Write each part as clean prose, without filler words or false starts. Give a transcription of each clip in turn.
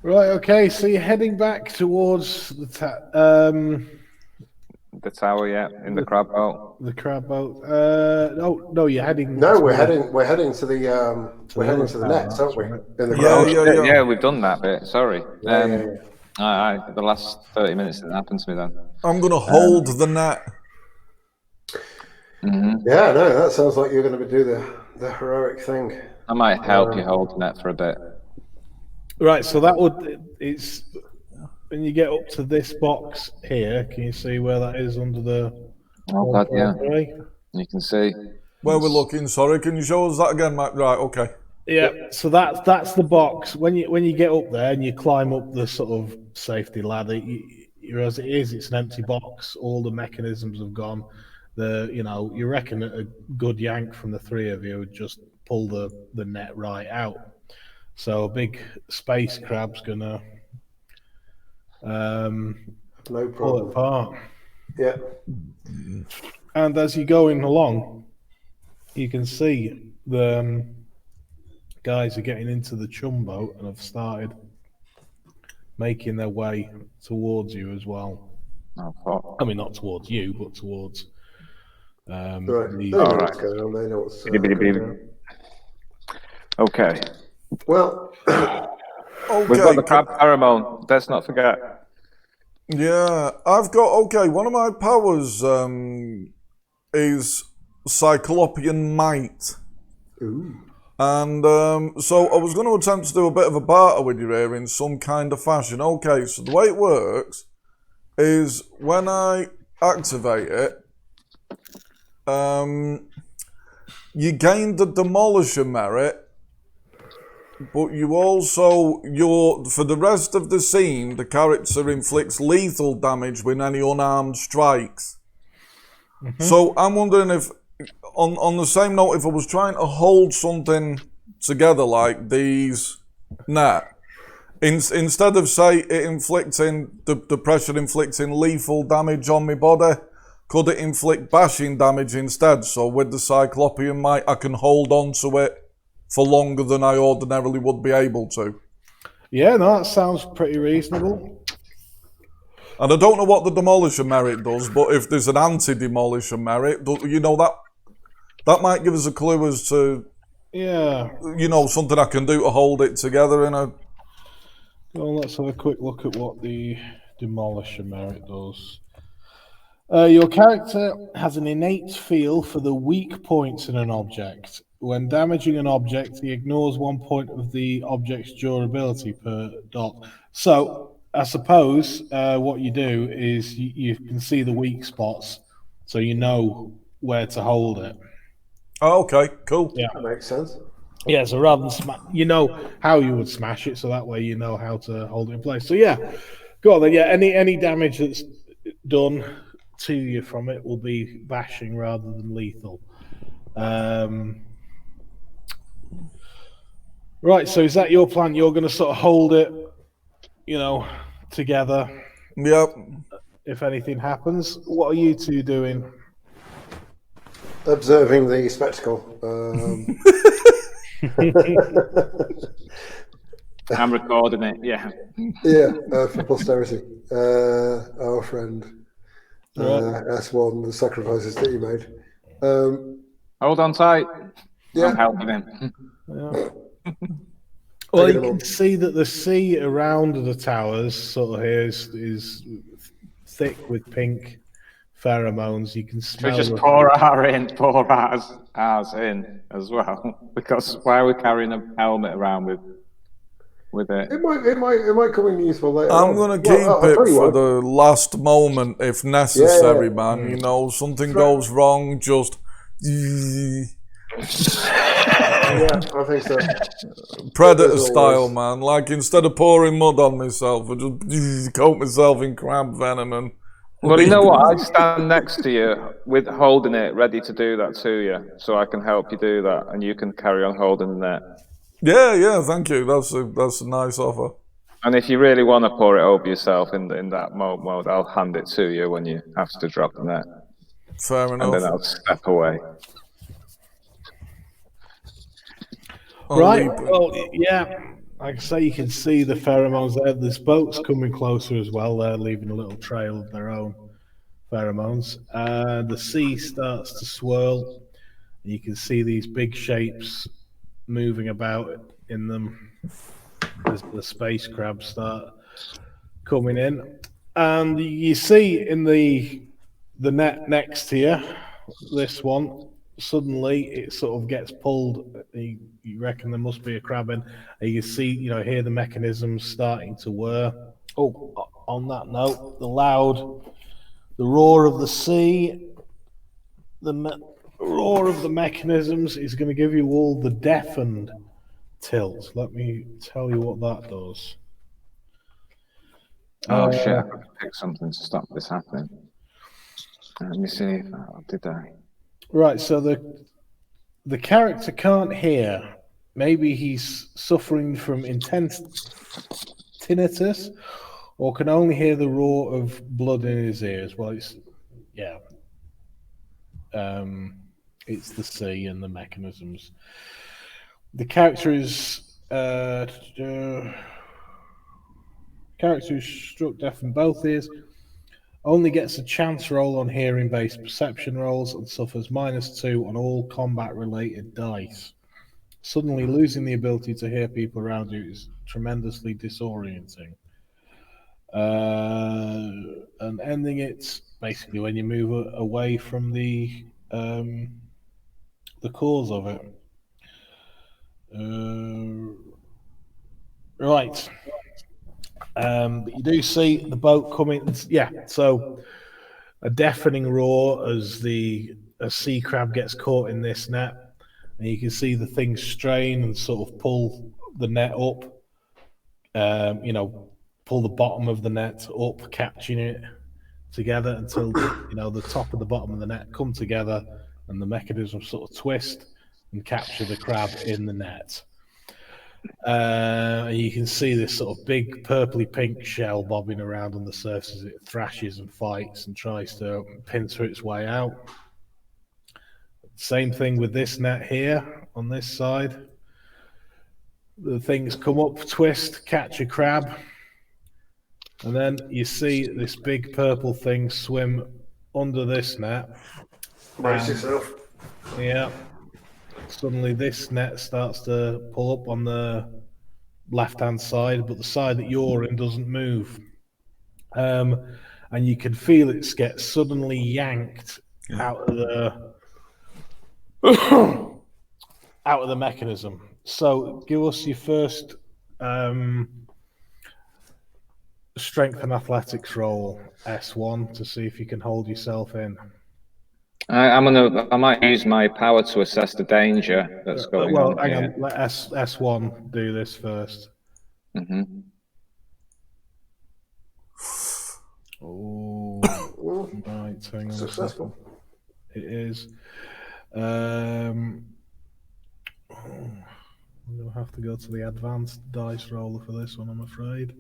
Right. Okay. So you're heading back towards the The tower, yeah, in the crab boat. The crab boat. No, you're heading. No, we're heading to the the nets, aren't we? right. In the Yeah, we've done that bit. Sorry. Yeah. The last 30 minutes didn't happen to me then. I'm going to hold the net. Yeah, no, that sounds like you're going to do the heroic thing. I might help you hold the net for a bit. Right. So it's when you get up to this box here. Can you see where that is under the? Oh God, yeah. You can see. Where we're looking. Sorry, can you show us that again, Mike? Right. Okay. Yeah. So that's the box. When you get up there and you climb up the sort of safety ladder, as it is, it's an empty box. All the mechanisms have gone. You reckon a good yank from the three of you would just pull the net right out. So a big space crab's gonna no problem. pull it apart. Yeah. And as you're going along, you can see the guys are getting into the chum boat and have started making their way towards you as well. Oh, I mean, not towards you, but towards. Right. They know what's going on. They know what's going on. Okay. Well, We've got the crab pheromone. Let's not forget. Yeah, I've got, one of my powers is Cyclopean Might. Ooh. And so I was going to attempt to do a bit of a barter with you here in some kind of fashion. Okay, so the way it works is when I activate it, you gain the Demolisher merit, but you also, for the rest of the scene, the character inflicts lethal damage with any unarmed strikes. So I'm wondering if, on the same note, if I was trying to hold something together like these net, instead of, say, it inflicting, the pressure inflicting lethal damage on my body, could it inflict bashing damage instead? So with the Cyclopean Might, I can hold on to it for longer than I ordinarily would be able to. Yeah, no, that sounds pretty reasonable. And I don't know what the Demolisher merit does, but if there's an anti-Demolisher merit, that might give us a clue as to, something I can do to hold it together in a... Well, let's have a quick look at what the Demolisher merit does. Your character has an innate feel for the weak points in an object. When damaging an object, he ignores 1 point of the object's durability per dot. So, I suppose what you do is you can see the weak spots, so you know where to hold it. Oh, okay, cool. Yeah, that makes sense. Yeah, so rather than you know how you would smash it, so that way you know how to hold it in place. So yeah, go on then. Yeah, any damage that's done to you from it will be bashing rather than lethal. Right, so is that your plan? You're going to sort of hold it, together. Yep. If anything happens, what are you two doing? Observing the spectacle. I'm recording it, yeah. Yeah, for posterity. Our friend S1, the sacrifices that he made. Hold on tight. Yeah. I'm helping him. Yeah. Well, you can see that the sea around the towers sort of here is thick with pink pheromones. You can smell. We just pour ours in as well. Because why are we carrying a helmet around with it? It might come in useful later. I'm gonna keep it for the last moment if necessary, man. Something goes wrong, just. Yeah, I think so. Predator style, man. Like, instead of pouring mud on myself, I just coat myself in crab venom and... Well, you know what? I stand next to you with holding it, ready to do that to you, so I can help you do that, and you can carry on holding the net. Yeah, thank you. That's a nice offer. And if you really want to pour it over yourself in that mode, I'll hand it to you when you have to drop the net. Fair enough. And then I'll step away. Right. Well, yeah. like I say, you can see the pheromones there. There's boats coming closer as well. They're leaving a little trail of their own pheromones. The sea starts to swirl. You can see these big shapes moving about in them as the space crabs start coming in. And you see in the net next to you, this one, suddenly it sort of gets pulled. You reckon there must be a crab in. And you see, hear the mechanisms starting to whir. Oh, on that note, the roar of the sea, roar of the mechanisms is going to give you all the deafened tilt. Let me tell you what that does. Oh shit! I've got to pick something to stop this happening. Let me see. Did I? Right. So the character can't hear. Maybe he's suffering from intense tinnitus, or can only hear the roar of blood in his ears. Well, it's the sea and the mechanisms. The character is struck deaf in both ears. Only gets a chance roll on hearing-based perception rolls and suffers -2 on all combat-related dice. Suddenly losing the ability to hear people around you is tremendously disorienting. And ending it basically when you move away from the cause of it. Right. But you do see the boat coming. Yeah, so a deafening roar as a sea crab gets caught in this net, and you can see the thing strain and sort of pull the net up. Pull the bottom of the net up, catching it together until the top and the bottom of the net come together, and the mechanism sort of twist and capture the crab in the net. You can see this sort of big purpley pink shell bobbing around on the surface as it thrashes and fights and tries to pincer its way out. Same thing with this net here on this side. The things come up, twist, catch a crab, and then you see this big purple thing swim under this net. Brace yourself. Yeah. Suddenly this net starts to pull up on the left-hand side, but the side that you're in doesn't move. And you can feel it get suddenly yanked out of the mechanism. So give us your first strength and athletics roll, S1, to see if you can hold yourself in. I might use my power to assess the danger that's going on. Hang on. Let S1 do this first. Mm-hmm. Oh, right. Hang on. Successful. It is. I'm going to have to go to the advanced dice roller for this one, I'm afraid.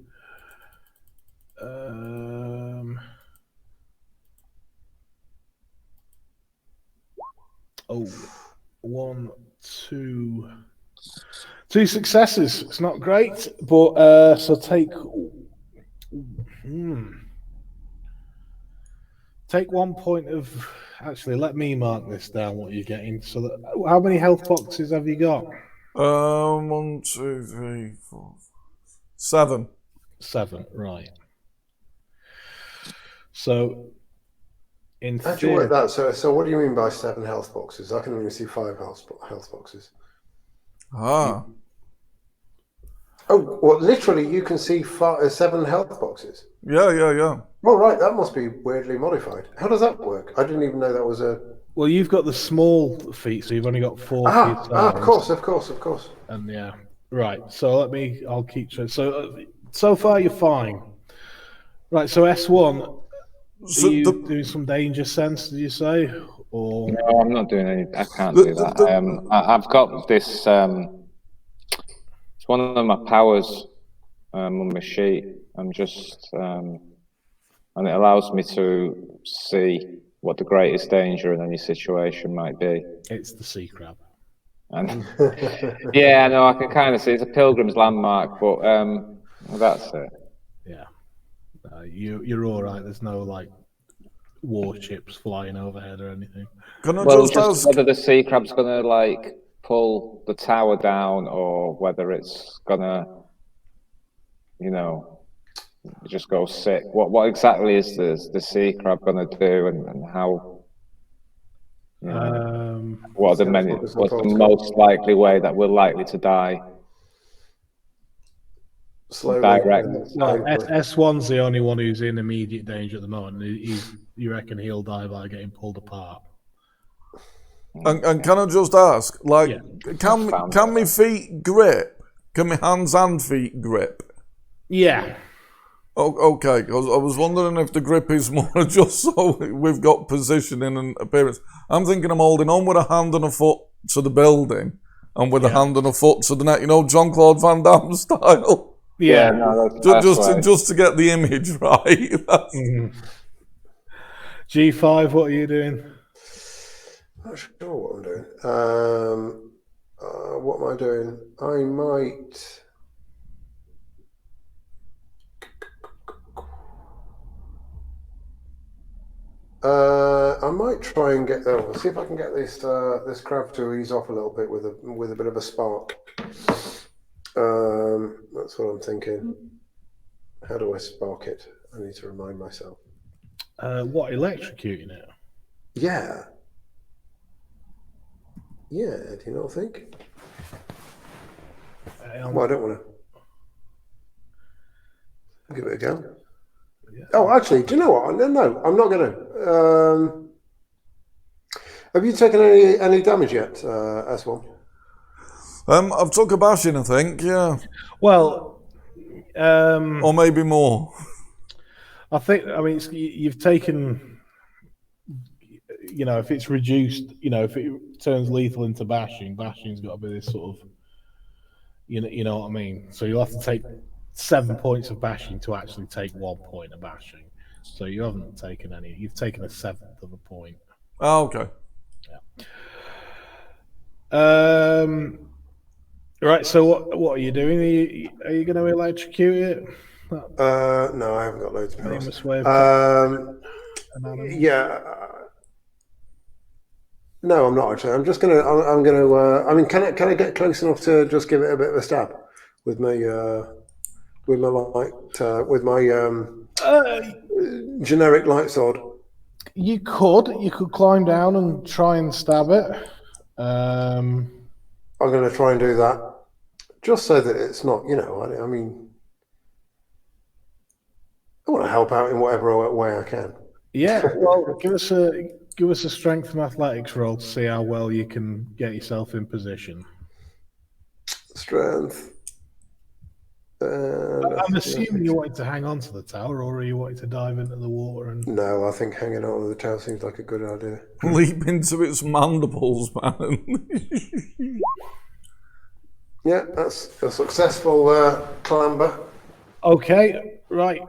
One, two successes. It's not great, but so take 1 point of. Actually, let me mark this down. What you're getting. So, how many health boxes have you got? 1, 2, 3, 4, 7. 7, right. So, How'd you work that? So what do you mean by 7 health boxes? I can only see 5 health boxes. Ah. Oh, well, literally, you can see 7 health boxes. Yeah. Oh, right, that must be weirdly modified. How does that work? I didn't even know that was a. Well, you've got the small feet, so you've only got 4 feet. Of course. And yeah, right. So I'll keep track. So far you're fine. Right. So S1. So are you doing some danger sense? Did you say? Or no, I'm not doing any. I can't do that. I've got this. It's one of my powers on my sheet. I'm just, and it allows me to see what the greatest danger in any situation might be. It's the sea crab. And yeah, no, I can kind of see it's a pilgrim's landmark, but well, that's it. Yeah, you're all right. There's no like warships flying overhead or anything. Can I Well, just just ask? whether the sea crab's gonna like pull the tower down, or whether it's gonna, you know, just go sick. What exactly is the sea crab gonna do, and how? You know, what's the most likely way that we're likely to die? Slowly. Direct. Well, S1's the only one who's in immediate danger at the moment. You reckon he'll die by getting pulled apart? And can I just ask, like, Yeah. can my feet grip? Can my hands and feet grip? Yeah. Oh, okay, I was wondering if the grip is more just so we've got positioning and appearance. I'm thinking I'm holding on with a hand and a foot to the building, and with a hand and a foot to the net. You know, Jean-Claude Van Damme style. Yeah. No, just to get the image right. G5, what are you doing? I'm not sure what I'm doing. What am I doing? I might. I might try and get. See if I can get this this crab to ease off a little bit with a bit of a spark. That's what I'm thinking. How do I spark it? I need to remind myself. What, electrocuting it? Yeah. Yeah. Do you not think? Well, I don't want to give it a go. Yeah. Oh, actually, do you know what? No, I'm not going to. Have you taken any damage yet, S1? I've took a bashing, I think. Yeah. Well, or maybe more. I think. I mean, you've taken. You know, if it's reduced, you know, if it turns lethal into bashing, bashing's got to be this sort of. You know what I mean. So you'll have to take 7 points of bashing to actually take 1 point of bashing. So you haven't taken any. You've taken a 1/7 of a point. Oh, okay. Yeah. Right. So what are you doing? Are you going to electrocute it? No, I haven't got loads of powers. Yeah. No, I'm not actually. I'm just gonna. I'm gonna. I mean, can I get close enough to just give it a bit of a stab with my generic light sword? You could climb down and try and stab it. I'm going to try and do that, just so that it's not. You know, I mean, I want to help out in whatever way I can. Yeah. Well, give us a strength and athletics roll to see how well you can get yourself in position. Strength. I'm assuming you wanted to hang on to the tower, or are you wanting to dive into the water? No, I think hanging on to the tower seems like a good idea. Leap into its mandibles, man. Yeah, that's a successful clamber. Okay, right.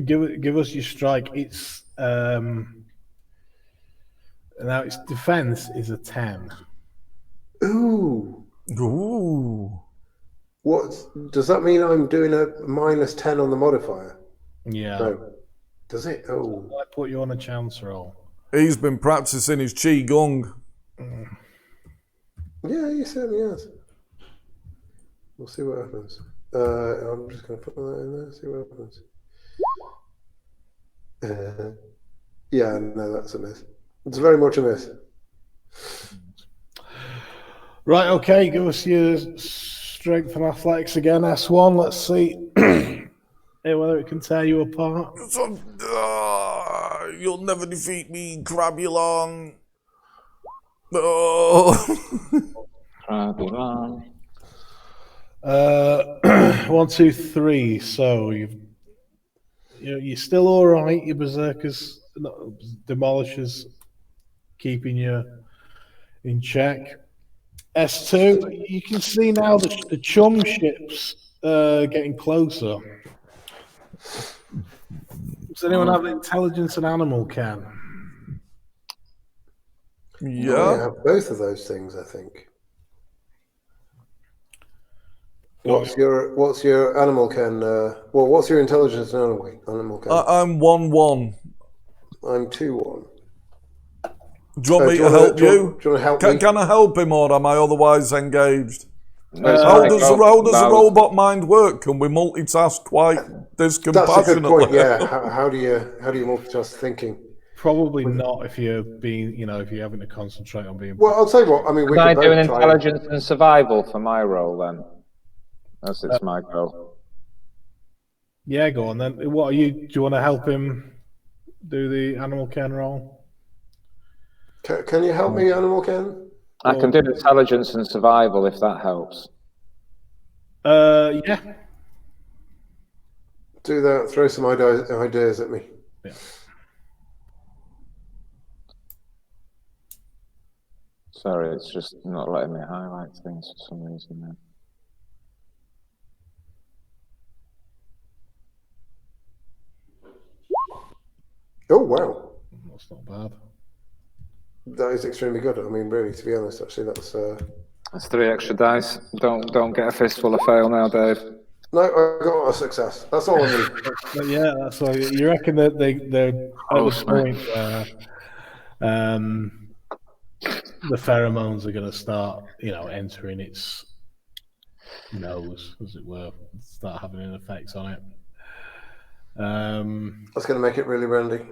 Give us your strike. It's now its defense is a 10. Ooh. Ooh. What does that mean? I'm doing a -10 on the modifier. Yeah. No. Does it? Oh. I put you on a chance roll. He's been practicing his qigong. Yeah, he certainly has. We'll see what happens. I'm just going to put that in there. See what happens. Yeah, no, that's a miss. It's very much a miss. Right. Okay. Give us your strength and athletics again. S1. Let's see whether it can tear you apart. You'll never defeat me, Crabulon. Oh. Crabulon. 1, 2, 3. So you're still all right. Your berserkers, demolishers, keeping you in check. S2. You can see now the chum ships getting closer. Does anyone have intelligence and animal can? I have both of those things, I think. What's your animal ken? What's your intelligence and animal ken? I'm 1-1. I'm 2-1. Do you want me to help you? Do you want to help me? Can I help him, or am I otherwise engaged? Let's How try does go- a no, robot mind work? Can we multitask quite That's a dispassionately? good point. Yeah. How do you multitask thinking? Probably not if you're being, if you're having to concentrate on being. Well, I'll tell you what. I mean, we Can I could do an both try. intelligence and survival for my role then? As it's my goal. Yeah, go on then. What are you? Do you want to help him do the animal ken roll? Can you help me, animal ken? I can do intelligence and survival if that helps. Yeah. Do that. Throw some ideas at me. Yeah. Sorry, it's just not letting me highlight things for some reason now. Oh wow, That's not bad. that is extremely good. I mean, really, to be honest, actually, That's 3 extra dice. Don't get a fistful of fail now, Dave. No, I got a success. That's all I need. But yeah, that's why you reckon that they're at the point where the pheromones are going to start, entering its nose, as it were, start having an effect on it. That's going to make it really randy.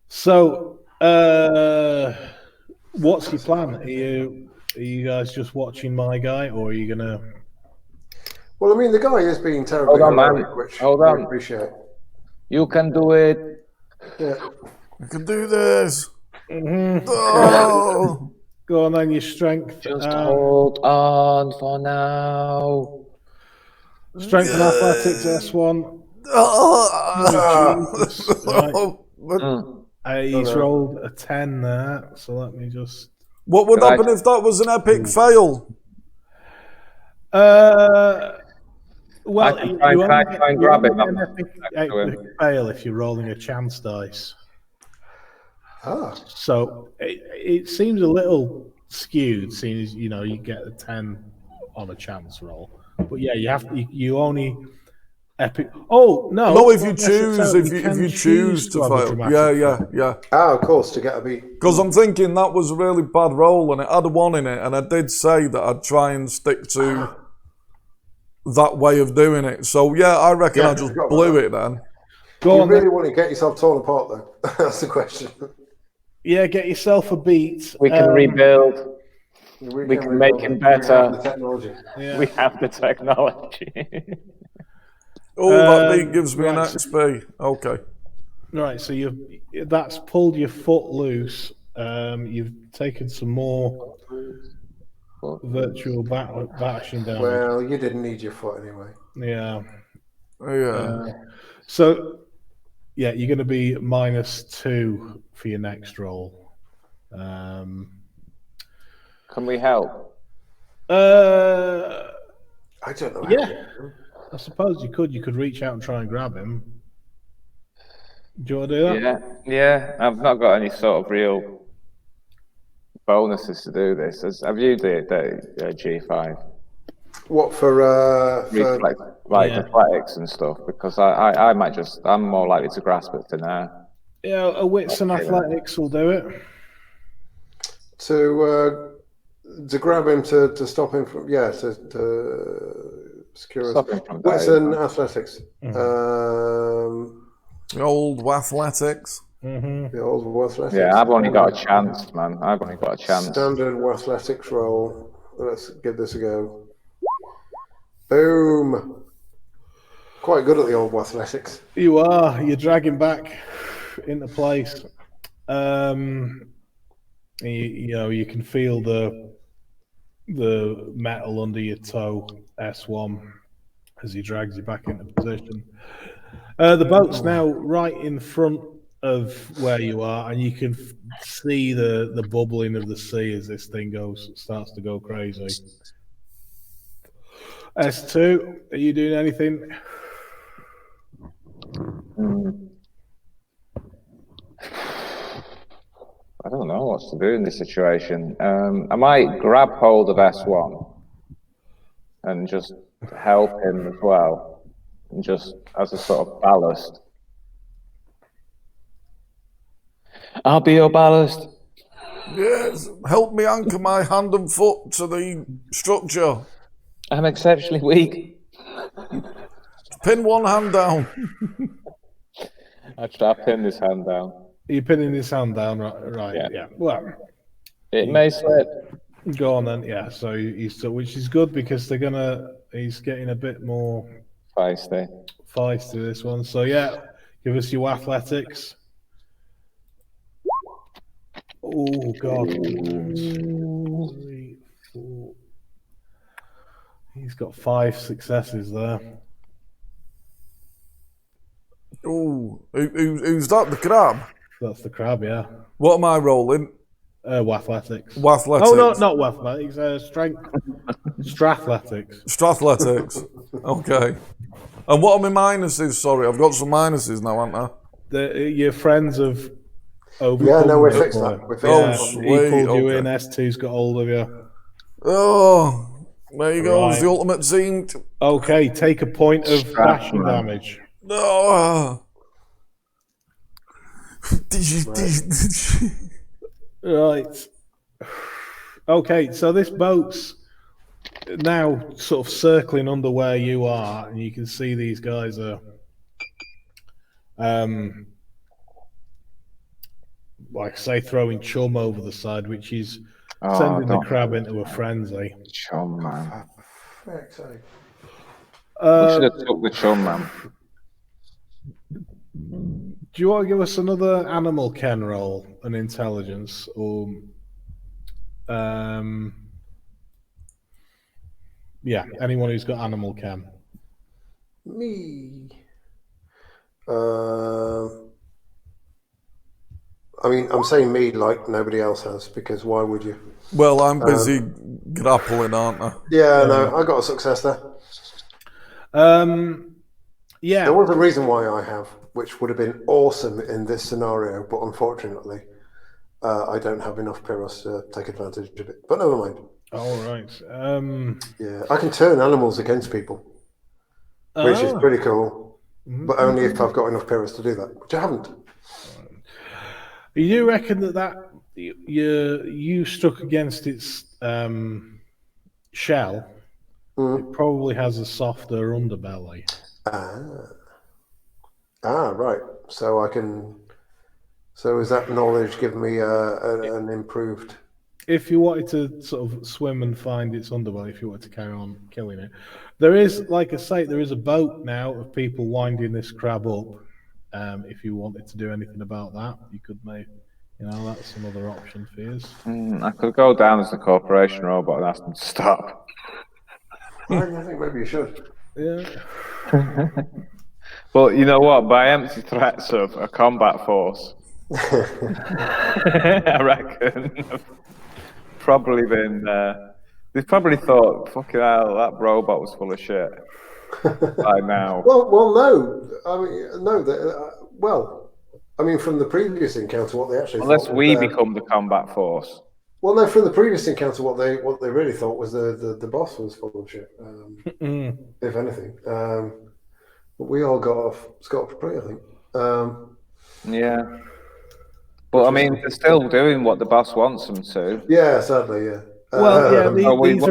So, what's your plan? Are you guys just watching my guy, or are you gonna? Well, I mean, the guy is being terribly Hold on, man. heroic, which Hold I on. appreciate. You can do it. Yeah. I can do this. Oh. Go on then, your strength. Just hold on for now. Strength and athletics, S1. He's rolled a 10 there, so let me just. What would happen if that was an epic fail? Well, I can try and grab it. An epic fail if you're rolling a chance dice. So it seems a little skewed, seeing as you get a 10 on a chance roll. But yeah, you only epic. Oh no! No, if you choose to fail. Yeah. Of course, to get a beat. Because I'm thinking that was a really bad roll, and it had a 1 in it, and I did say that I'd try and stick to that way of doing it. So yeah, I reckon I just blew it then. You really want to get yourself torn apart, though? That's the question. Yeah, get yourself a beat. We can rebuild. We can make him better. The technology. Yeah. We have the technology. That beat gives me an XP. Okay. Right, so that's pulled your foot loose. You've taken some more virtual bashing damage. Well, you didn't need your foot anyway. Yeah. So yeah, you're going to be -2 for your next roll. Can we help? I don't know. Yeah, I suppose you could. You could reach out and try and grab him. Do you want to do that? Yeah. I've not got any sort of real bonuses to do this. Have you the G5? What for? Reflex, athletics and stuff. Because I'm more likely to grasp it than air. Yeah, a wits and athletics will do it. To grab him to stop him from to secure us. Wits and athletics. The old athletics. The old athletics. Yeah, I've only got a chance, man. I've only got a chance. Standard athletics roll. Let's give this a go. Boom. Quite good at the old athletics. You are. You're dragging back into place. You can feel the metal under your toe, S1, as he drags you back into position. The boat's now right in front of where you are, and you can see the bubbling of the sea as this thing starts to go crazy. S2, are you doing anything? I don't know what to do in this situation. I might grab hold of S1 and just help him as well, and just as a sort of ballast. I'll be your ballast. Yes, help me anchor my hand and foot to the structure. I'm exceptionally weak. Pin one hand down. I try to pin this hand down. You're pinning his hand down, right? Yeah. Well, It may slip. go on then. Yeah. So he's which is good because he's getting a bit more Feisty. this one. So yeah, give us your athletics. Oh God. 1, 2, 3, 4. He's got 5 successes there. Oh, who's that? The crab? That's the crab, yeah. What am I rolling? Athletics. Wathletics. Oh no, not athletics. Strength. Strathletics. Strathletics. Okay. And what are my minuses? Sorry, I've got some minuses now, haven't I? Your friends have overcome. Yeah, no, we it fixed for that. you. We fixed Yeah, that. sweet, he pulled you okay. in. S2's got hold of you. Oh, there you go. Right. The ultimate team. Okay, take a point of bashing damage. Oh. Right. Okay, so this boat's now sort of circling under where you are, and you can see these guys are like I say, throwing chum over the side, which is sending the crab into a frenzy. Chum, man. Fuck's sake. We should have took the chum, man. Do you want to give us another animal Ken roll, an intelligence, or yeah, anyone who's got animal Ken? Me. I mean, I'm saying me like nobody else has, because why would you? Well, I'm busy grappling, aren't I? Yeah, no, I got a success there. Yeah. There was a reason why I have, which would have been awesome in this scenario, but unfortunately, I don't have enough Pyros to take advantage of it. But never mind. All right. Yeah, I can turn animals against people, which is pretty cool, but only if I've got enough Pyros to do that, which I haven't. You do reckon that you struck against its shell? It probably has a softer underbelly. Right. So I can. So is that knowledge giving me an improved? If you wanted to sort of swim and find its underbelly, if you wanted to carry on killing it, there is, like I say, there is a boat now of people winding this crab up. If you wanted to do anything about that, you could make, that's another option for you. I could go down as the corporation robot and ask them to stop. I think maybe you should. Yeah. But you know what? By empty threats of a combat force, I reckon probably been. They've probably thought, "Fucking hell, that robot was full of shit." By now. Well, no. I mean, no. Well, I mean, from the previous encounter, what they actually Unless thought we was, become the combat force. Well, no. From the previous encounter, what they really thought was the boss was full of shit. If anything, but we all got off scot-free, I think. Yeah. But I mean, they're still doing what the boss wants them to. Yeah, sadly, yeah. Well, yeah, these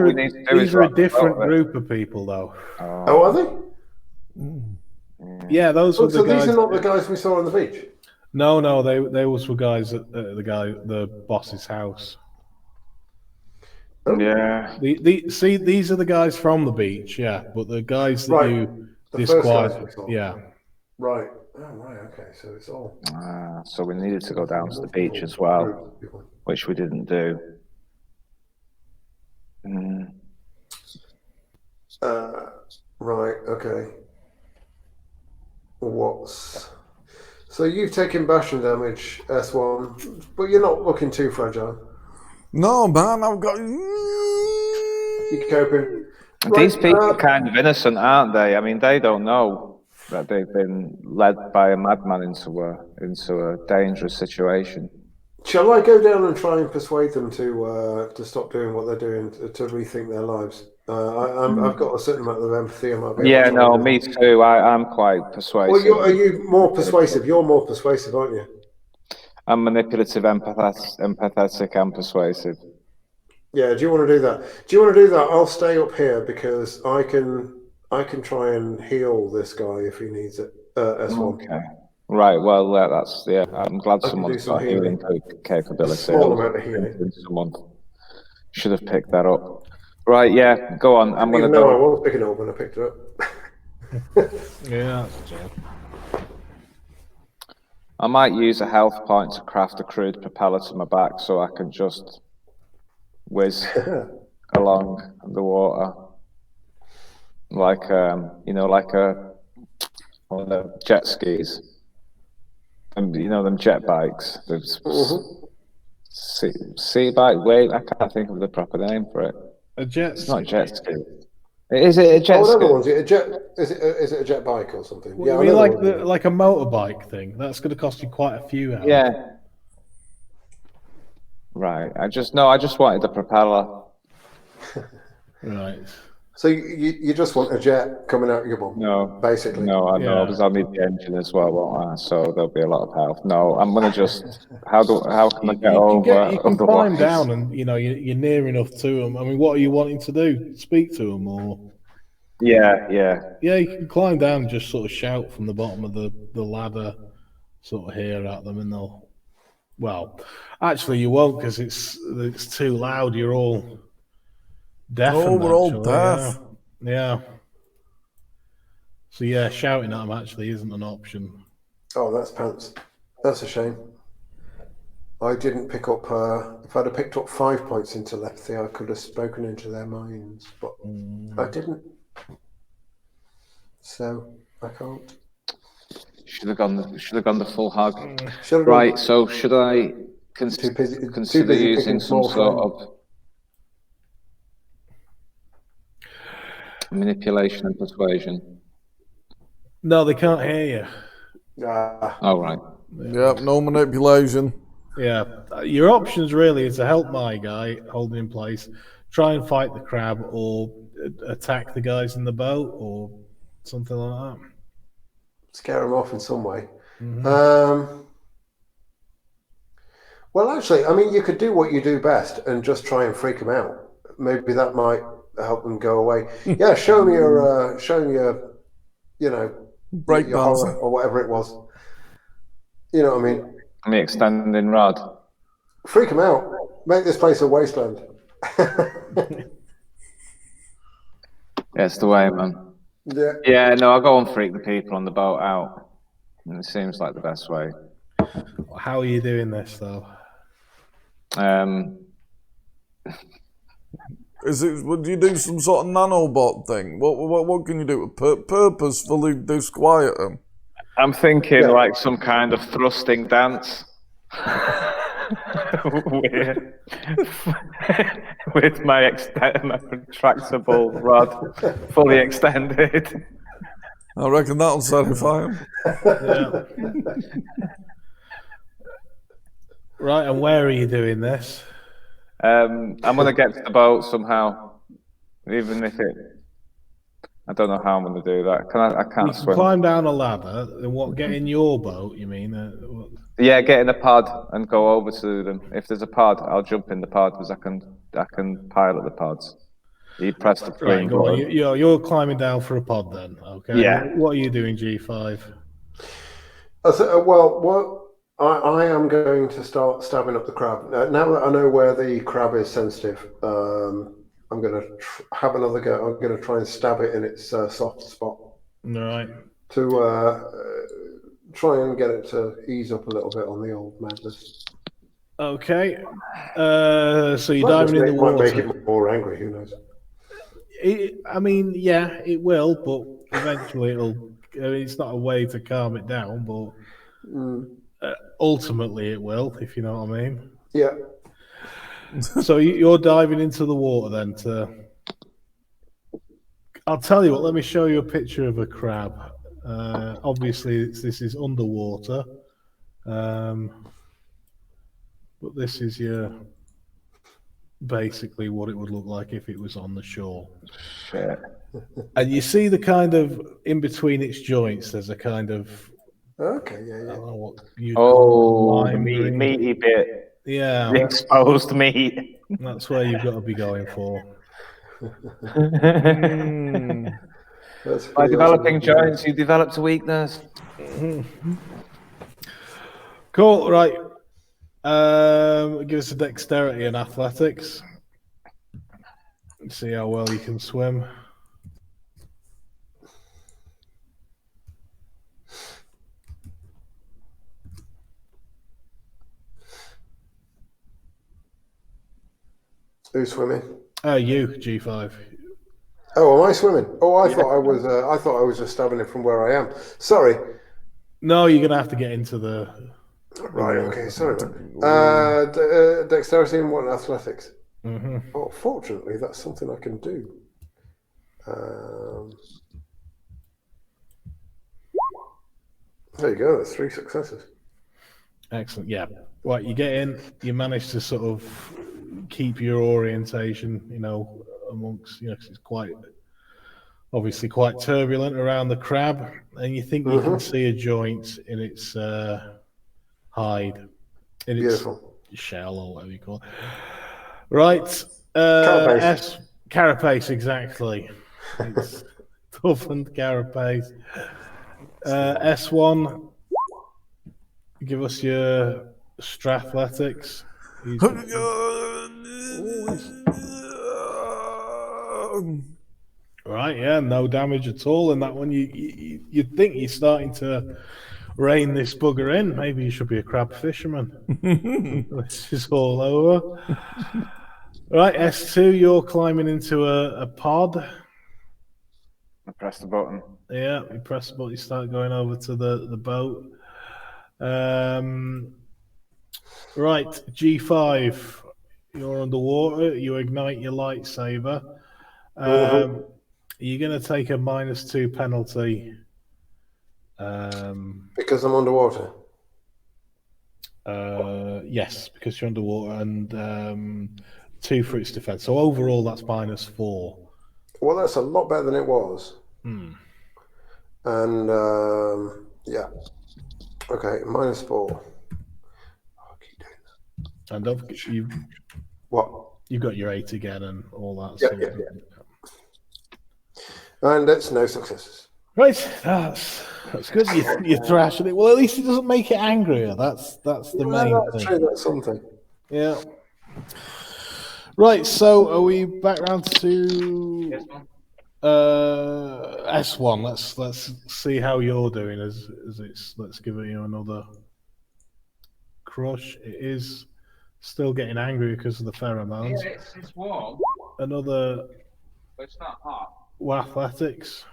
are a different right group of people, though. Oh, are they? Yeah, those were the guys. So these are not the guys we saw on the beach? No, they were guys at the boss's house. Yeah. These are the guys from the beach, yeah, but the guys that you disqualified, yeah. Right. Oh, right. Okay. So it's all. So we needed to go down to the beach as well, which we didn't do. Right. Okay. So you've taken bashing damage, S1, but you're not looking too fragile. No, man, I've got. You're coping. These people are kind of innocent, aren't they? I mean, they don't know that they've been led by a madman into a dangerous situation. Shall I go down and try and persuade them to stop doing what they're doing, to rethink their lives? I've got a certain amount of empathy. I might be able Yeah, to try no, and- me too. I'm quite persuasive. Well, are you more persuasive? You're more persuasive, aren't you? I'm manipulative, empathetic, and persuasive. Yeah. Do you want to do that? Do you want to do that? I'll stay up here because I can try and heal this guy if he needs it. S1. Okay. Right. Well, yeah. I'm glad I can do someone's some got healing healing. capability. A small I was amount of healing. thinking someone should have picked that up. Right. Yeah. Go on. I'm gonna Even though I go. was picking it up when I picked it up. Yeah, that's true. I might use a health point to craft a crude propeller to my back so I can just whiz along the water, like like one of the jet skis, and them jet bikes. Sea bike. Wait, I can't think of the proper name for it. A jet. It's not jet ski. Is it a jet ski? Whatever one's it? A jet? Is it a jet bike or something? Yeah, I mean, like a motorbike thing. That's going to cost you quite a few hours. Yeah. Right. I just wanted the propeller. Right. So you just want a jet coming out of your bum? No, basically. No, I know because I'll need the engine as well, won't I? So there'll be a lot of health. No, I'm gonna just. How can I get over? You can climb down, and you're near enough to them. I mean, what are you wanting to do? Speak to them, or? Yeah. Yeah, you can climb down and just sort of shout from the bottom of the ladder, sort of hear at them, and they'll. Well, actually, you won't because it's too loud. You're all deaf. Oh, we're all deaf. Yeah. So yeah, shouting at them actually isn't an option. Oh, that's pants. That's a shame. I didn't pick up. If I'd have picked up 5 points in telepathy, I could have spoken into their minds, but I didn't. So I can't. Should have gone the full hug. Right. So should I consider using some sort of manipulation and persuasion? No, they can't hear you. Oh, right. Yep, no manipulation. Yeah, your options really is to help my guy hold him in place, try and fight the crab, or attack the guys in the boat, or something like that. Scare them off in some way. Mm-hmm. Well, actually, I mean, you could do what you do best and just try and freak them out. Maybe that might help them go away. Yeah, show them your, break your dancing horror or whatever it was. You know what I mean? The extending rod. Freak them out. Make this place a wasteland. That's the way, man. Yeah. Yeah, no, I'll go and freak the people on the boat out. And it seems like the best way. How are you doing this, though? Is it? Would you do some sort of nanobot thing? What can you do to purposefully disquiet them? I'm thinking like some kind of thrusting dance. with my retractable rod fully extended. I reckon that'll satisfy them. Yeah. Right, and where are you doing this? I'm going to get to the boat somehow, even if I don't know how I'm going to do that. I can't You can swim. climb down a ladder, and get in your boat, you mean? Yeah, get in a pod and go over to them. If there's a pod, I'll jump in the pod because I can pilot the pods. You press the green button. You're climbing down for a pod then, okay? Yeah. What are you doing, G5? I am going to start stabbing up the crab. Now that I know where the crab is sensitive, I'm going to have another go. I'm going to try and stab it in its soft spot. All right. To try and get it to ease up a little bit on the old madness. Okay. So you're diving in the water. Might make it more angry, who knows? It will, but eventually it's not a way to calm it down, but ultimately it will, if you know what I mean. Yeah. So you're diving into the water then I'll tell you what, let me show you a picture of a crab. Obviously this is underwater. But this is your basically what it would look like if it was on the shore. Shit. And you see the kind of in between its joints. There's a kind of Okay, I yeah. don't know what you Oh, the lime green. meaty bit. Yeah, The exposed meat. that's where you've got to be going for. That's By pretty developing awesome. joints, you developed a weakness. Cool. Right. Give us a dexterity and athletics. See how well you can swim. Who's swimming? You G5. Oh, am I swimming? Oh, I thought I was. I thought I was just stabbing it from where I am. Sorry. No, you're gonna have to get into the. Right. Okay. Sorry, man. Dexterity and what? Athletics. Mm-hmm. Oh, fortunately, that's something I can do. There you go. That's 3 successes. Excellent. Yeah. Right. You get in. You manage to sort of keep your orientation. Amongst 'cause it's obviously quite turbulent around the crab, and you think you can see a joint in its hide, in its Beautiful. shell or whatever you call it. Right. Carapace. Carapace, exactly. It's toughened carapace. S1, give us your strathletics. Right, yeah, no damage at all in that one. You'd think you're starting to rein this bugger in. Maybe you should be a crab fisherman. This is all over. Right, S2, you're climbing into a pod. I press the button. Yeah, you press the button, you start going over to the boat. Right, G5, you're underwater, you ignite your lightsaber. You're going to take a -2 penalty. Because I'm underwater. Yes, because you're underwater, and 2 for its defense. So overall, that's -4. Well, that's a lot better than it was. Hmm. And yeah. Okay, -4. I'll keep doing that. And don't forget, What? you've got your 8 again and all that. Yeah, yeah. And it's no successes. Right, that's good. You're thrashing it. Well, at least it doesn't make it angrier. That's the main That's thing. true. That's something. Yeah. Right. So are we back round to S1? Let's see how you're doing as it's. Let's give it another crush. It is still getting angry because of the pheromones. Yeah, it's warm, Another but it's not hot. athletics.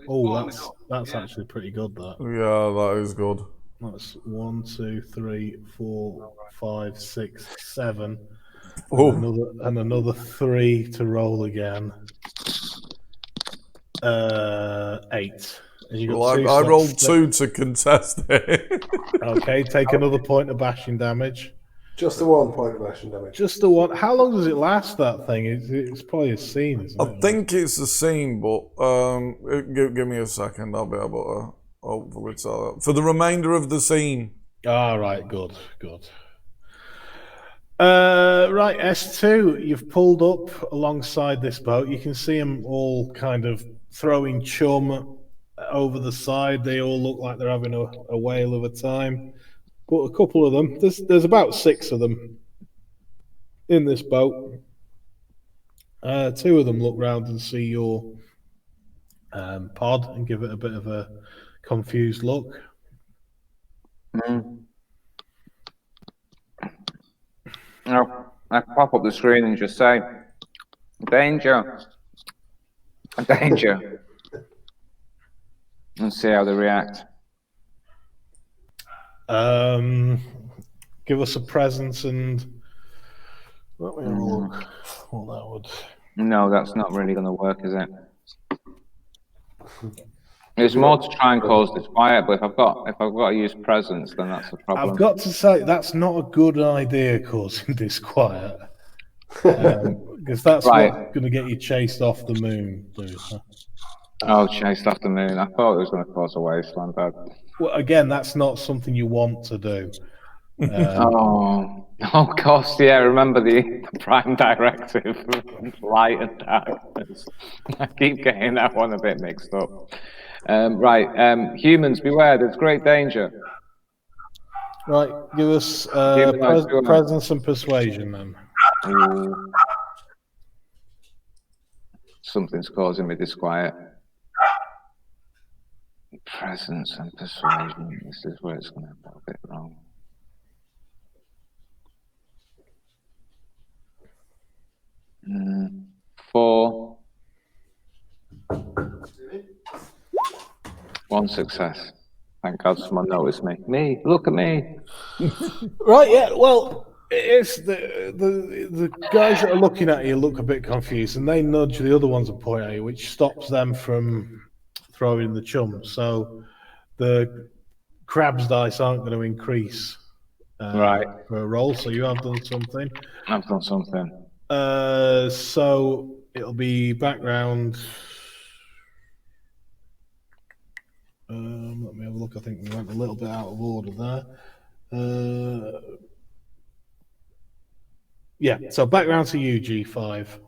Oh, that's actually pretty good. That. Yeah, that is good. That's 1, 2, 3, 4, 5, 6, 7. Oh. And another 3 to roll again. 8. And you got Well, 2. I rolled 2 to contest it. Okay, take another point of bashing damage. Just the 1 point of action damage. Just the one. How long does it last? That thing? It's probably a scene, isn't it? I think it's a scene, but give me a second. I'll be able to hopefully tell that. For the remainder of the scene. Ah, right. Good. Right, S2, you've pulled up alongside this boat. You can see them all kind of throwing chum over the side. They all look like they're having a whale of a time. But a couple of them, there's about 6 of them in this boat. 2 of them look round and see your pod and give it a bit of a confused look. No, I pop up the screen and just say, danger, danger, and see how they react. Give us a presence and let me have a look what that would. No, that's not really going to work, is it? It's more to try and cause disquiet, but if I've got to use presence, then that's a problem. I've got to say that's not a good idea, causing disquiet, because that's Right. what's going to get you chased off the moon, Luther. Oh, chased off the moon. I thought it was going to cause a wasteland. Well, again, that's not something you want to do. Of course, yeah. Remember the prime directive, light and darkness. I keep getting that one a bit mixed up. Right, humans, beware. There's great danger. Right, give us presence and persuasion then. Ooh. Something's causing me disquiet. Presence and persuasion. This is where it's going to go a bit wrong. Four. One success. Thank God someone noticed me. Me, look at me. Right, yeah. Well, it's the guys that are looking at you look a bit confused, and they nudge the other ones and point at you, which stops them from throwing the chum. So the crab's dice aren't going to increase Right. for a roll. So you have done something. I've done something. So it'll be background. Let me have a look. I think we went a little bit out of order there. Yeah, so background to you, G5.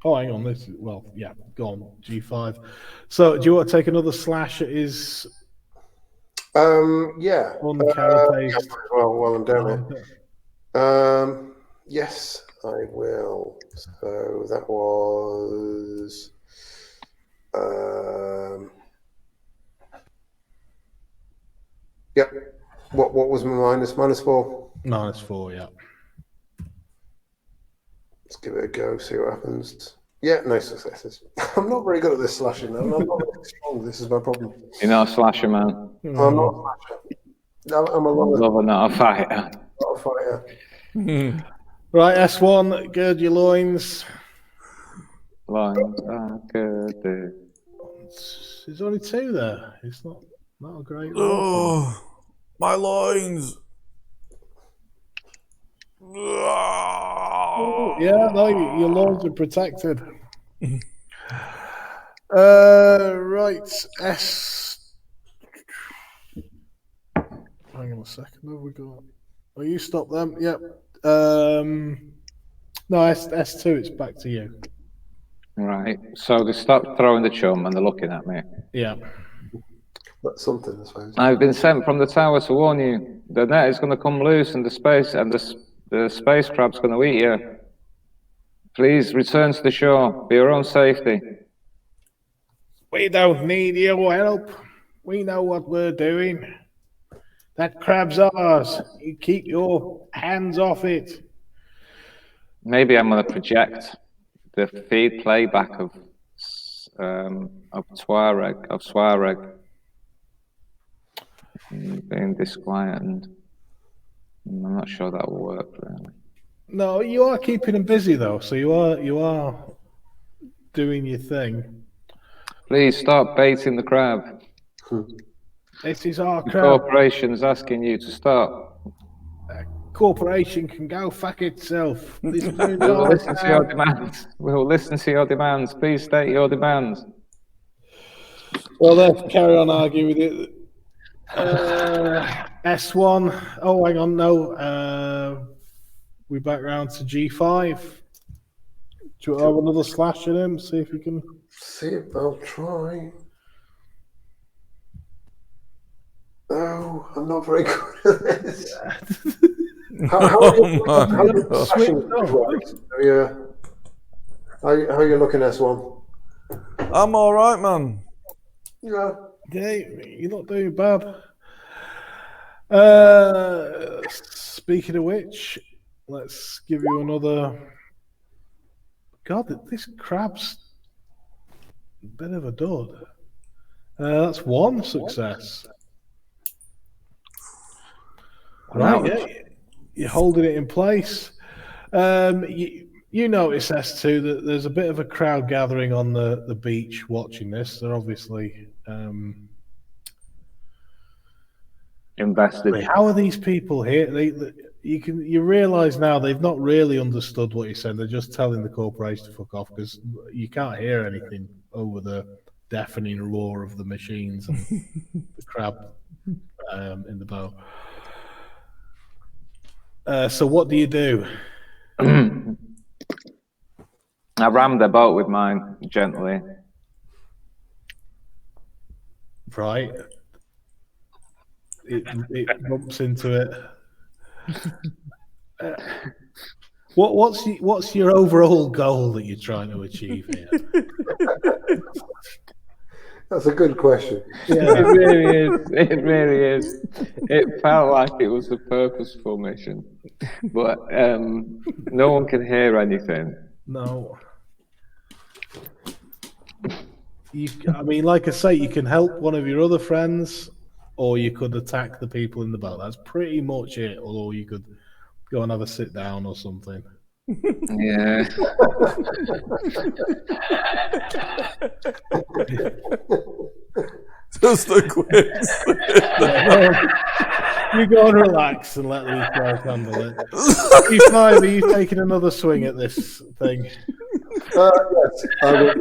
Oh, hang on. Go on, G5. So, do you want to take another slash at his? Yeah. On the carapace. Well, I'm down here. Yes, I will. So that was. Yep. What was my minus? -4. -4, yeah. Let's give it a go, see what happens. Yeah, no successes. I'm not very good at this slashing now. I'm not very strong. This is my problem. You're not a slasher, man. I'm not a slasher. I'm a Lover, not a fighter. not a fighter. Right, S1, gird your loins. Lines are good. There's only 2 there. It's not a great roll. Oh, my loins. Yeah, no, your loins are protected. Right, S. Hang on a second. What have we got? Oh, you stop them. Yep. No, S2. It's back to you. Right. So they stopped throwing the chum and they're looking at me. Yeah. That's something, I suppose. I've been sent from the tower to warn you. The net is going to come loose and the space crab's going to eat you. Please return to the shore for your own safety. We don't need your help. We know what we're doing. That crab's ours. You keep your hands off it. Maybe I'm going to project the feed playback of Tuareg being disquieted. I'm not sure that will work really. No, you are keeping them busy though, so you are doing your thing. Please stop baiting the crab. This is our The crab. corporation's asking you to stop. Corporation can go fuck itself. This moon's We will ours listen to now. your demands. We will listen to your demands. Please state your demands. Well, let's carry on arguing with it. S1. Oh, hang on. No. We back round to G5. Do you have another slash at him? See if you can. See if I'll try. No, I'm not very good at this. How are you looking, S1? I'm all right, man. Yeah. Yeah, you're not doing bad. Speaking of which, let's give you another. God, this crab's a bit of a dud. That's 1 success. Right, yeah, you're holding it in place. You You notice, S2, that there's a bit of a crowd gathering on the beach watching this. They're obviously... Invested. how are these people here? You realise now they've not really understood what you're saying. They're just telling the corporation to fuck off because you can't hear anything over the deafening roar of the machines and the crab in the boat. So what do you do? I rammed their boat with mine gently. Right. It bumps into it. What's your overall goal that you're trying to achieve here? That's a good question. Yeah. It really is. It really is. It felt like it was a purposeful mission, but no one can hear anything. No. I mean, like I say, you can help one of your other friends, or you could attack the people in the boat. That's pretty much it. Although you could go and have a sit down or something. Yeah. Just a quick. You go and relax and let these guys handle it. E5, are you taking another swing at this thing? Yes, I will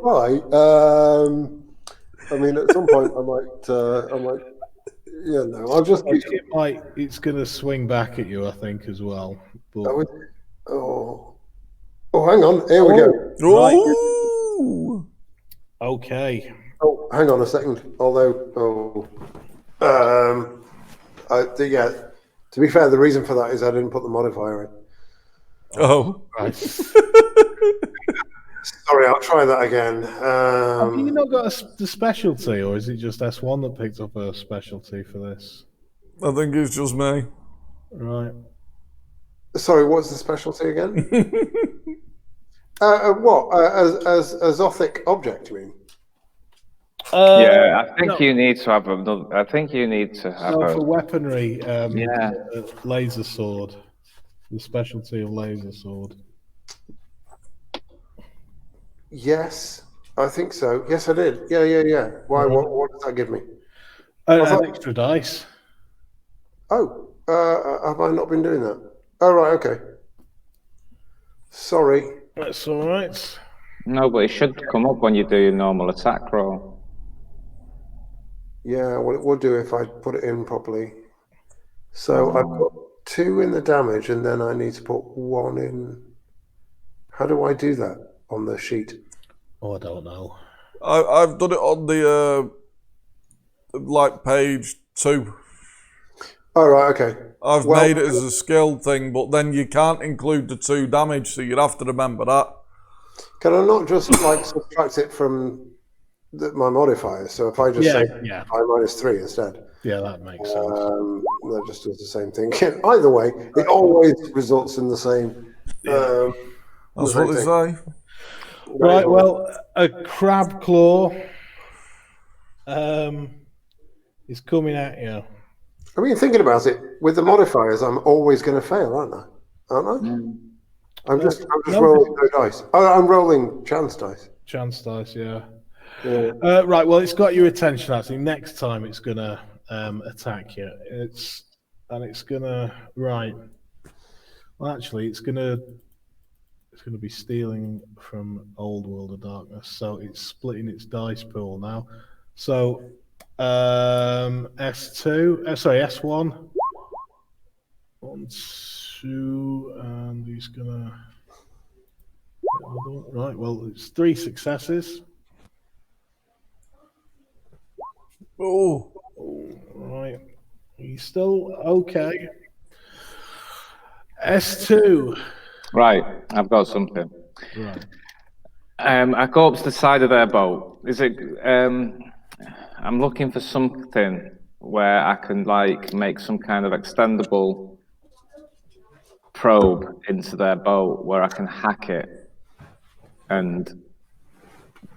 try. I mean, at some point, I might. Yeah, no, I'll just. It's going to swing back at you, I think, as well. But... Oh, hang on. Here we go. Oh. Okay. Oh, hang on a second. Although, yeah. To be fair, the reason for that is I didn't put the modifier in. Oh. Right. Sorry, I'll try that again. Have you not got the specialty, or is it just S1 that picked up a specialty for this? I think it's just me. Right. Sorry, what's the specialty again? What? As Zothic object, you mean? Yeah, I think you need to have another. I think you need to have for weaponry. Yeah. Laser sword. The specialty of laser sword. Yes, I think so. Yes, I did. Yeah. Why? What does that give me? An extra dice. Oh, have I not been doing that? Oh, right. Okay. Sorry. That's all right. No, but it should come up when you do your normal attack roll. Yeah, well, it would do if I put it in properly. So I put 2 in the damage, and then I need to put 1 in. How do I do that on the sheet? Oh, I don't know. I've done it on the page 2. Oh, right, okay. I've made it as a skill thing, but then you can't include the 2 damage, so you'd have to remember that. Can I not just subtract it from my modifier? So if I just say I minus 3 instead. Yeah, that makes sense. That just does the same thing. Either way, it always results in the same. That's what they say. Right, well, a crab claw is coming at you. I mean, thinking about it, with the modifiers, I'm always going to fail, aren't I? I'm just rolling no dice. Oh, I'm rolling chance dice. Chance dice, yeah. Right, well, it's got your attention, actually. Next time it's going to attack you. It's going to... Right. Well, actually, it's going to be stealing from Old World of Darkness, so it's splitting its dice pool now. So, S1. 1, 2, and he's gonna... Right, well, it's 3 successes. Oh. Right. He's still okay. S2. Right, I've got something. Right. I go up to the side of their boat. Is it? I'm looking for something where I can make some kind of extendable probe into their boat, where I can hack it and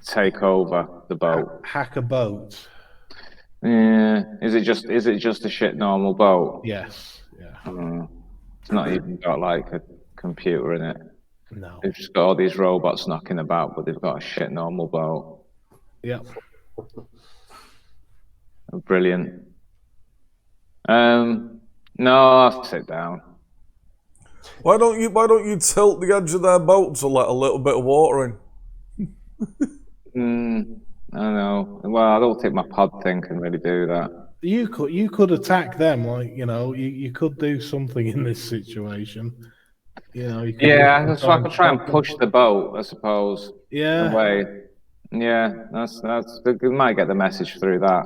take over the boat. Hack a boat. Yeah. Is it just a shit normal boat? Yes. Yeah. It's not even got a computer in it. No. They've just got all these robots knocking about, but they've got a shit normal boat. Yeah. Brilliant. No, I'll sit down. Why don't you tilt the edge of their boat to let a little bit of water in? I don't know. Well, I don't think my pod thing can really do that. You could attack them, like, you could do something in this situation. You could Yeah, so I could try and push the boat, I suppose. Yeah. Away. Yeah, that's we might get the message through that.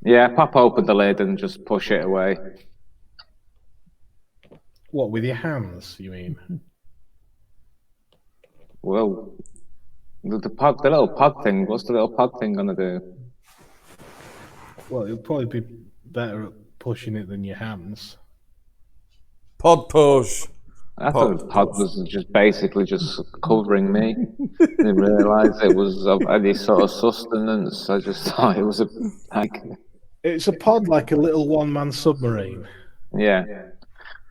Yeah, pop open the lid and just push it away. What, with your hands, you mean? Well, the little pod thing. What's the little pod thing gonna do? Well, it'll probably be better at pushing it than your hands. Pod push. I thought the pod was just basically just covering me. Didn't realise it was of any sort of sustenance. I just thought it was It's a pod like a little one-man submarine. Yeah.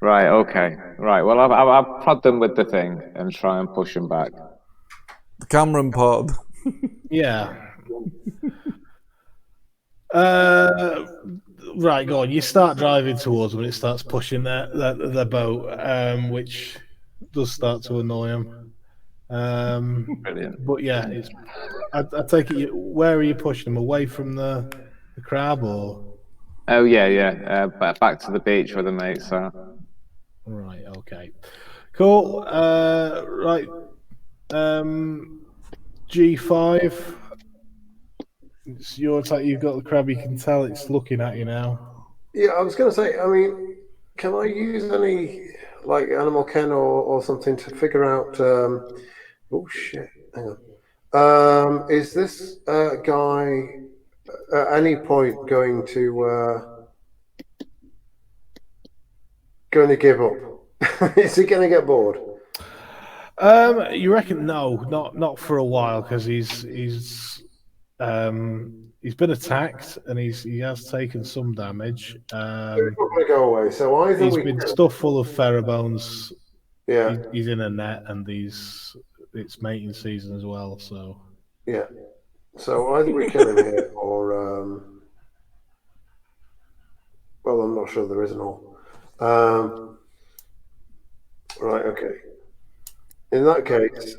Right. Okay. Right. Well, I'll prod them with the thing and try and push them back. The Cameron pod. Yeah. Right, go on. You start driving towards them and it starts pushing their boat, which does start to annoy them. Brilliant. But yeah, I take it. Where are you pushing them? Away from the crab, or? Oh yeah. Back to the beach where the mates are. Right. Okay. Cool. Right. G5. It's your attack. You've got the crab. You can tell it's looking at you now. Yeah, I was going to say, I mean, can I use any, like, animal ken or something to figure out, oh, shit, hang on. Is this guy at any point going to give up? Is he going to get bored? You reckon? No, not for a while, because he's been attacked and he has taken some damage. He's not going to go away. So either he's been stuffed full of pheromones. Yeah, he's in a net, and it's mating season as well. So yeah. So either we kill him here, or well, I'm not sure there is an all. Right. Okay. In that case,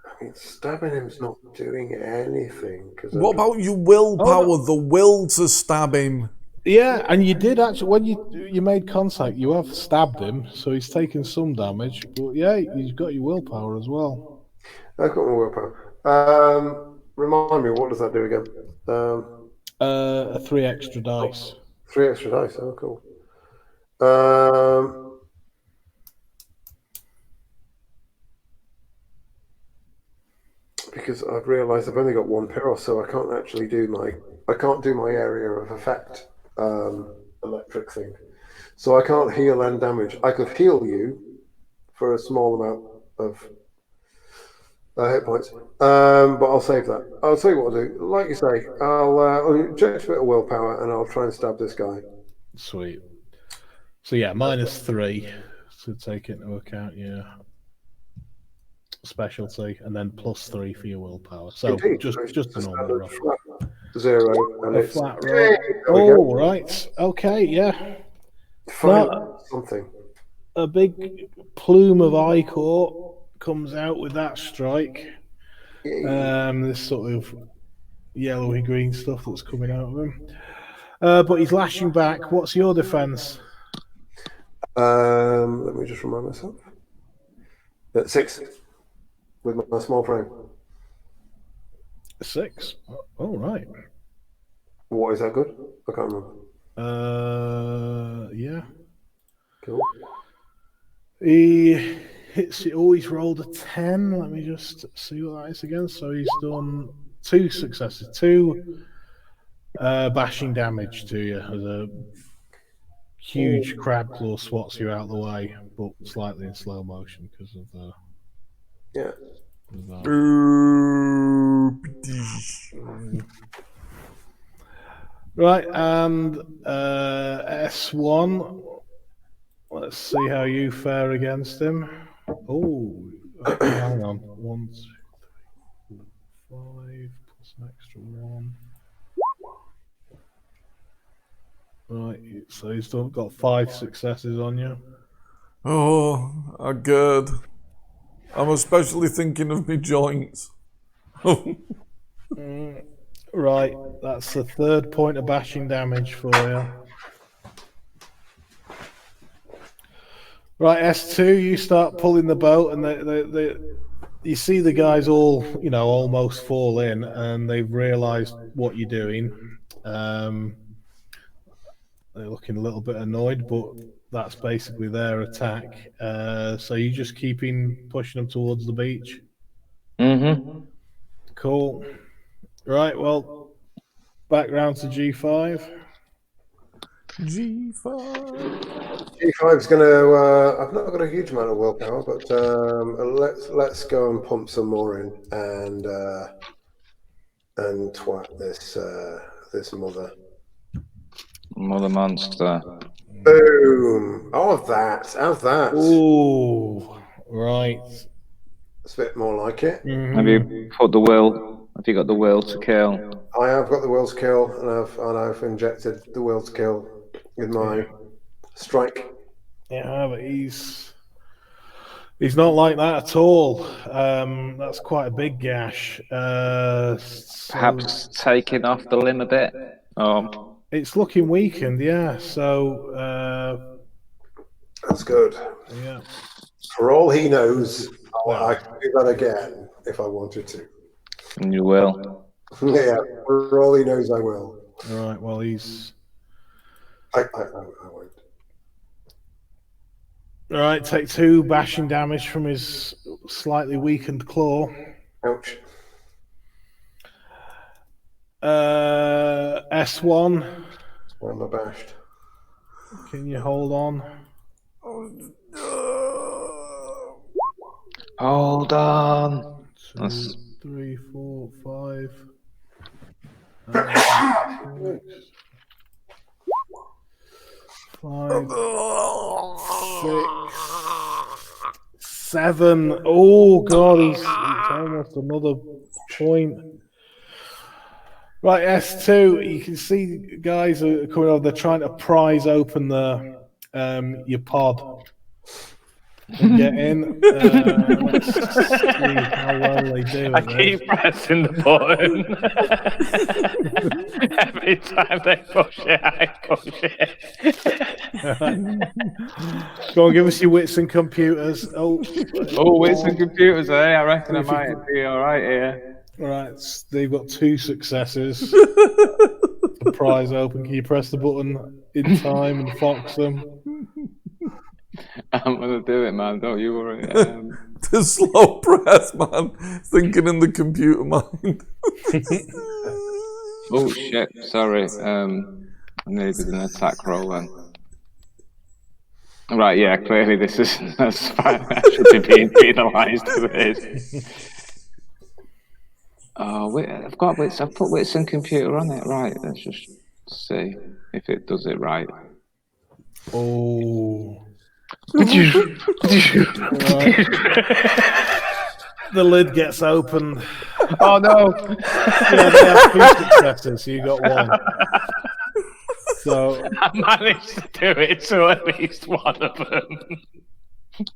I mean, stabbing him's not doing anything. What about your willpower? Oh, no. The will to stab him. Yeah, and you did actually, when you made contact, you have stabbed him, so he's taken some damage. But yeah, you've got your willpower as well. I've got my willpower. Remind me, what does that do again? 3 extra dice. 3 extra dice. Oh, cool. Because I've realised I've only got 1 Pyros, so I can't actually do my area of effect electric thing. So I can't heal and damage. I could heal you for a small amount of hit points, but I'll save that. I'll tell you what I'll do. Like you say, I'll inject a bit of willpower and I'll try and stab this guy. Sweet. So yeah, -3 to take into account your specialty, and then +3 for your willpower. So Indeed. just a normal roll. Flat 0 and A it's flat roll. Oh, right. Okay, yeah. finally something. A big plume of ichor comes out with that strike. This sort of yellowy green stuff that's coming out of him. But he's lashing back. What's your defense? Let me just remind myself. 6 with my small frame. 6. Oh, right. What is that good? I can't remember. Yeah. Cool. He hits it. Oh, he's rolled a 10. Let me just see what that is again. So he's done 2 successes, 2 bashing damage to you as a huge crab claw swats you out of the way, but slightly in slow motion because of the. Yeah. Right, and S1 Let's see how you fare against him. Oh, hang on. 1, 2, 3, 4, 5 plus an extra 1. Right, so he's still got 5 successes on you. Oh, I'm good. I'm especially thinking of me joints. Right, that's the 3rd point of bashing damage for you. Right, S2, you start pulling the boat, and you see the guys all, almost fall in, and they've realised what you're doing. They're looking a little bit annoyed, but that's basically their attack. So you just keeping pushing them towards the beach. Mm-hmm. Cool. Right, well, back round to G5. G5. G5's going to. I've not got a huge amount of willpower, but let's go and pump some more in and twat this mother. Mother monster. Boom! How's that? Ooh, right. It's a bit more like it. Have you put the will? Have you got the will to kill? I have got the will to kill, and I've injected the will to kill with my strike. Yeah, but he's not like that at all. That's quite a big gash. Perhaps taking off the limb a bit? It's looking weakened, yeah. So That's good. yeah. For all he knows, I could do that again if I wanted to. And you will. Yeah, for all he knows, I will. All right. Well, he's. I won't. All right. Take 2 bashing damage from his slightly weakened claw. Ouch. S1. Why am I bashed? Can you hold on? Hold on. 2, 3, 4, 5. 5, 6, 7. Oh god, it's almost another point. Right, S2. You can see guys are coming over. They're trying to prise open your pod and get in. Let's see how well they do. I keep pressing the button. Every time they push it, I push it. Go on, give us your wits and computers. Oh, wits and computers, eh? I reckon I might be all right here. Right, they've got 2 successes. The prize open. Can you press the button in time and fox them? I'm gonna do it, man. Don't you worry. The slow press, man. Thinking in the computer mind. Oh shit! Sorry. I needed an attack roll then. Right, yeah. Clearly, this isn't as fine. I should be being penalised for this. Oh, wait, I've got wits. I've put wits and computer on it. Right. Let's just see if it does it right. Oh. The lid gets opened. Oh no! Yeah, they have 2 successes, so you got 1. So I managed to do it to at least one of them.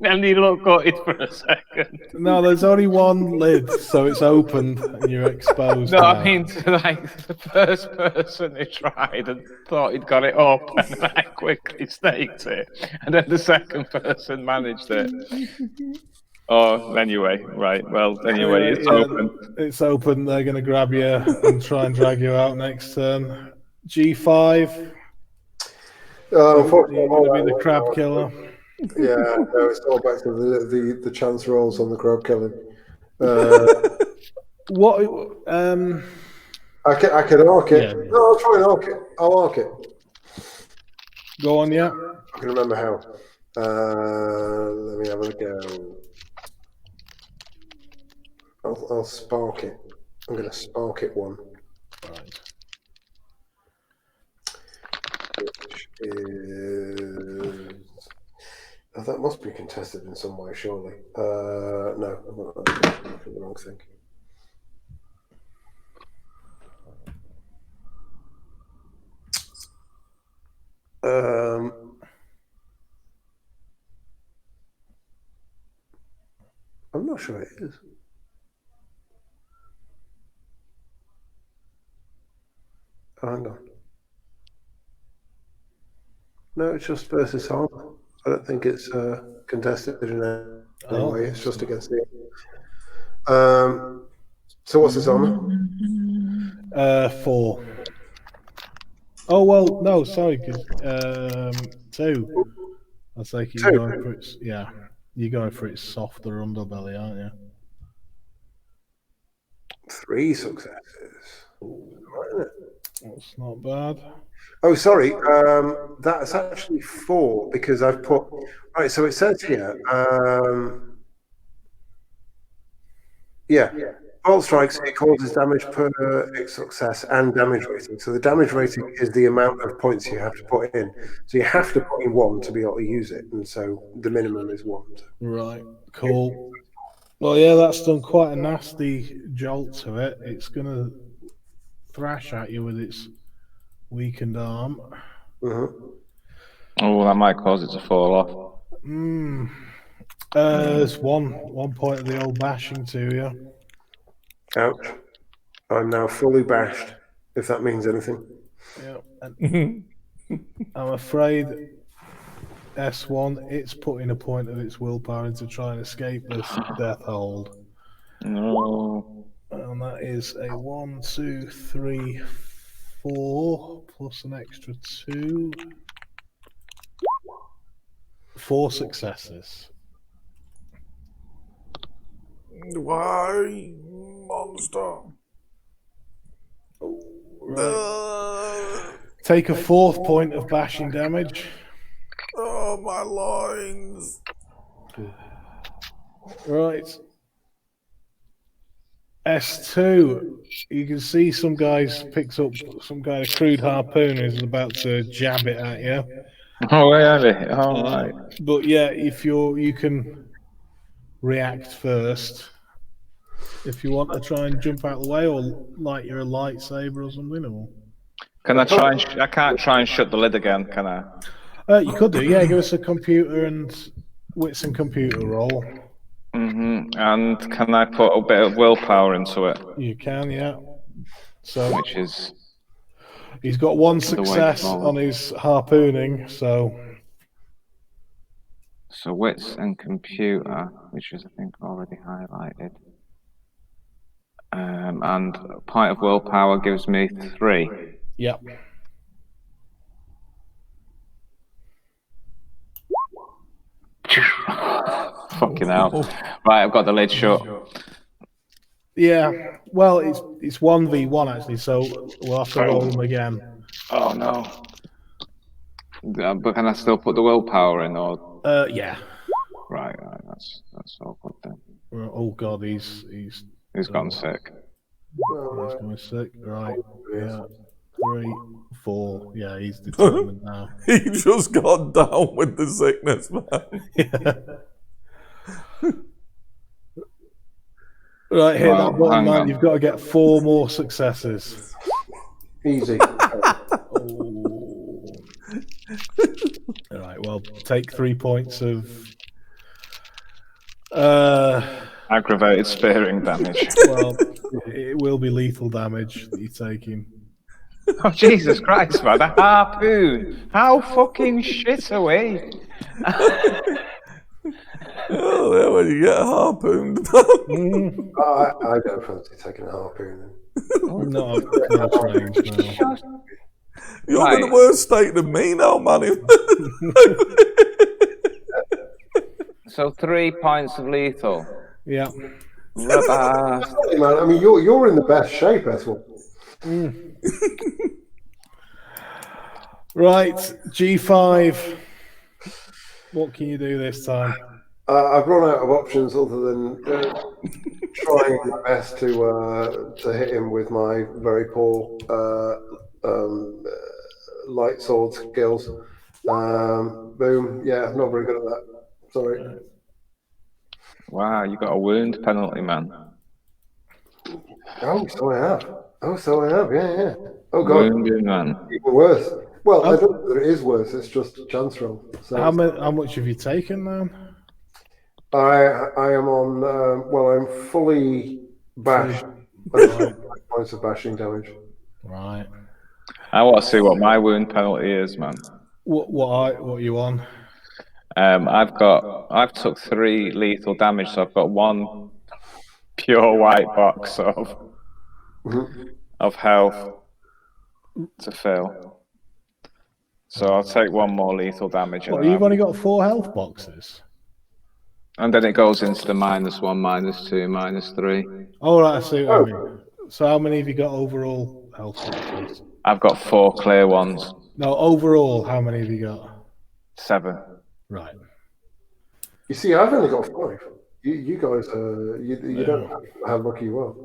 And you look gutted for a second. no, there's only 1 lid, so it's opened and you're exposed. No, now. I mean, like the first person who tried and thought he'd got it up, and then I quickly staked it, and then the second person managed it. Oh, anyway, right. Well, anyway, it's open. It's open. They're going to grab you and try and drag you out next turn. G5. Unfortunately, You're going to be the crab killer. Yeah, no, it's all back to the chance rolls on the crab killing. What? I can arc it. Yeah. No, I'll try and arc it. I'll arc it. Go on, yeah. I can remember how. Let me have a go. I'll spark it. I'm going to spark it 1. Right. Which is must be contested in some way, surely. No, I'm looking at the wrong thing. I'm not sure it is. Oh, hang on. No, it's just versus armor. I don't think it's contested in any way. It's just against the. So what's his armor? 4. Oh well, no, sorry, because 2. I take it you're going for its you're going for its softer underbelly, aren't you? 3 successes. Right. That's not bad. Oh, sorry. That's actually 4 because I've put. Right, so it says here. Bolt strikes, it causes damage per success and damage rating. So the damage rating is the amount of points you have to put in. So you have to put in 1 to be able to use it, and so the minimum is 1. Right, cool. Well, yeah, that's done quite a nasty jolt to it. It's gonna thrash at you with its weakened arm. Oh, that might cause it to fall off. There's one point of the old bashing to you. Ouch. I'm now fully bashed, if that means anything. Yeah. I'm afraid S1, it's putting a point of its willpower into try and escape this death hold. No. And that is a 1, 2, 3, 4 plus an extra 2. 4 successes. Why, monster? Take a 4th point of bashing damage. Oh, my loins. Right. S2, you can see some guys picked up some kind of crude harpoon who's about to jab it at you. Oh, really? All right. But yeah, if you can react first. If you want to try and jump out of the way, or light your lightsaber or something, or Can I try and? I can't try and shut the lid again, can I? you could do. Yeah, give us a computer and wits and computer roll. And can I put a bit of willpower into it? You can, yeah. So Which is. He's got 1 success on his harpooning, so. So wits and computer, which is I think already highlighted. And a point of willpower gives me 3. Yep. Fucking hell. Right, I've got the lid shut. Yeah, well, it's 1v1 actually, so we'll have to roll them again. Oh no. But can I still put the willpower in, or? Yeah. Right, that's all good then. Oh god, he's gone sick. He's going sick. Right. Yeah. 3, 4. Yeah, he's determined now. He just got down with the sickness, man. Right, hit that button, man. You've got to get 4 more successes. Easy. All right, well, take 3 points of aggravated spearing damage. Well, it will be lethal damage that you're taking. Oh, Jesus Christ, man. A harpoon. How fucking shit are we? Oh, yeah, when you get harpooned. I don't fancy taking a harpoon. No, close range, no. You're in a worse state than me now, man. So 3 points of lethal. Yeah. Man, I mean, you're in the best shape, that's what. Right, G5. What can you do this time? I've run out of options other than trying my best to hit him with my very poor light sword skills. Boom. Yeah, not very good at that. Sorry. Wow, you got a wound penalty, man. Oh, so I have. Yeah. Oh, God. Wounded, man. Even worse. Well, I don't know that it is worse. It's just a chance roll. So How much have you taken then? I am on. Well, I'm fully bashed. Right. Points of bashing damage. Right. I want to see what my wound penalty is, man. What are you on? I've took 3 lethal damage, so I've got 1 pure white box of health to fill. So I'll take 1 more lethal damage. Well, you've only got 4 health boxes. And then it goes into the -1, -2, -3. Oh, right, I see what you mean. So how many have you got overall health boxes? I've got 4 clear ones. No, overall, how many have you got? 7. Right. You see, I've only got 5. You guys, you don't know how lucky you are.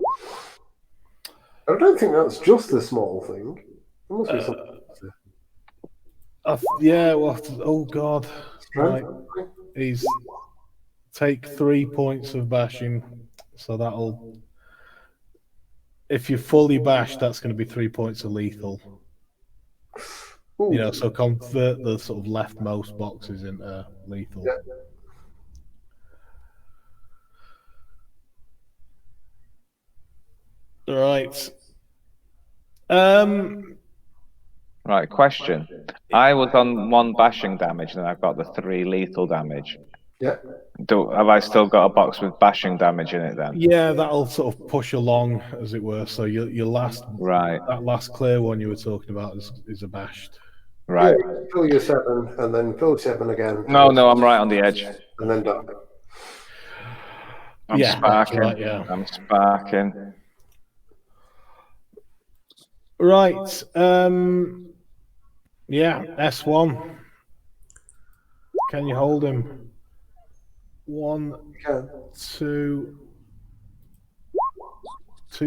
I don't think that's just a small thing. There must be something. Yeah, well, oh God. Right. Strength? He's take 3 points of bashing. So that'll, if you're fully bashed, that's going to be 3 points of lethal. Ooh. You know, so convert the sort of leftmost boxes into lethal. Yeah. Right. Right, question. I was on 1 bashing damage, and I've got the 3 lethal damage. Yeah. Have I still got a box with bashing damage in it then? Yeah, that'll sort of push along, as it were. So your last, Right, that last clear one you were talking about is abashed. right. Yeah, fill your 7 and then fill 7 again. No, I'm right on the edge. And then die. I'm Yeah, that's sparking. right, yeah. I'm sparking. Right. Yeah, S1. Can you hold him? 1, Okay. 2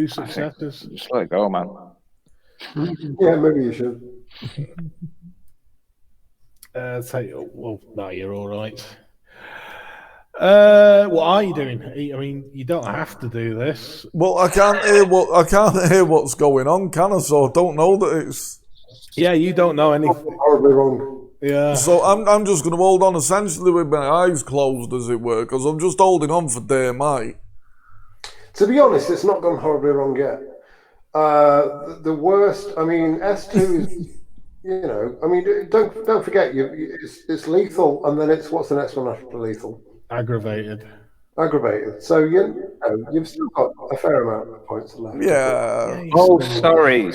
successes. Just let it go, man. Yeah, maybe you should. Well, no, you're all right. What are you doing? I mean, you don't have to do this. Well, I can't hear what's going on, can I? So I don't know that it's. Yeah, you don't know anything. Horribly wrong. Yeah. So I'm just going to hold on essentially with my eyes closed, as it were, because I'm just holding on for dear mate. To be honest, it's not gone horribly wrong yet. The worst. I mean, S2 is. You know, I mean, don't forget, it's lethal, and then it's what's the next one after lethal? Aggravated. Aggravated. So you've still got a fair amount of points left. Yeah. Oh, sorry.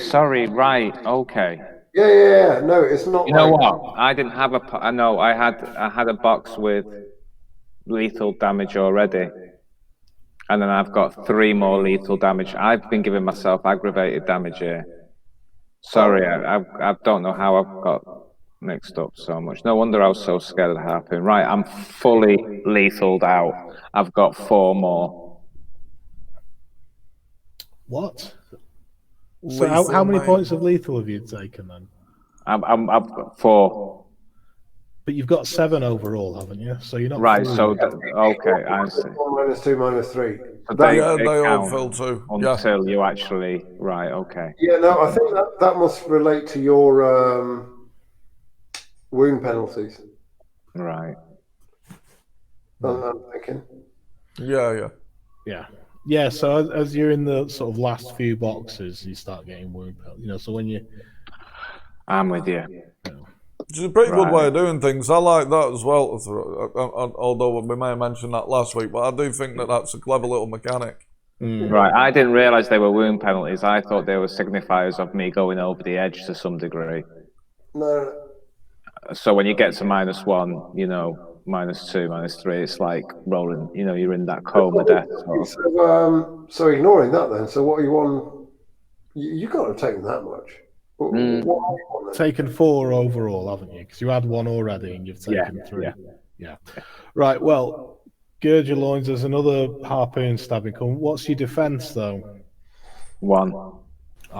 Right, okay. Yeah. No, it's not. You know what? I didn't have I know I had a box with lethal damage already, and then I've got 3 more lethal damage. I've been giving myself aggravated damage here. Sorry, I don't know how I've got mixed up so much. No wonder I was so scared of the harpoon. Right, I'm fully lethaled out. I've got 4 more. What? So how many points of lethal have you taken then? I've got 4. But you've got 7 overall, haven't you? So you're not Right, through so yet. okay, I see. -2, -3. So They all count fell too. Yeah. until you actually right. Okay. Yeah, no, I think that must relate to your wound penalties. Right. I'm thinking. Yeah. So as you're in the sort of last few boxes, you start getting wound. So when you, I'm with you. Which is a pretty good Right. way of doing things. I like that as well. Although we may have mentioned that last week, but I do think that that's a clever little mechanic. Right. I didn't realise they were wound penalties. I thought they were signifiers of me going over the edge to some degree. No. So when you get to -1, -2, -3, it's like rolling. You're in that coma death. So ignoring that then. So what are you on? You can't have taken that much. What are you on then? taken 4 overall, haven't you? Because you had 1 already, and you've taken 3. Yeah. Right. Well, gird your loins. There's another harpoon stabbing coming. What's your defense though? 1. Oh,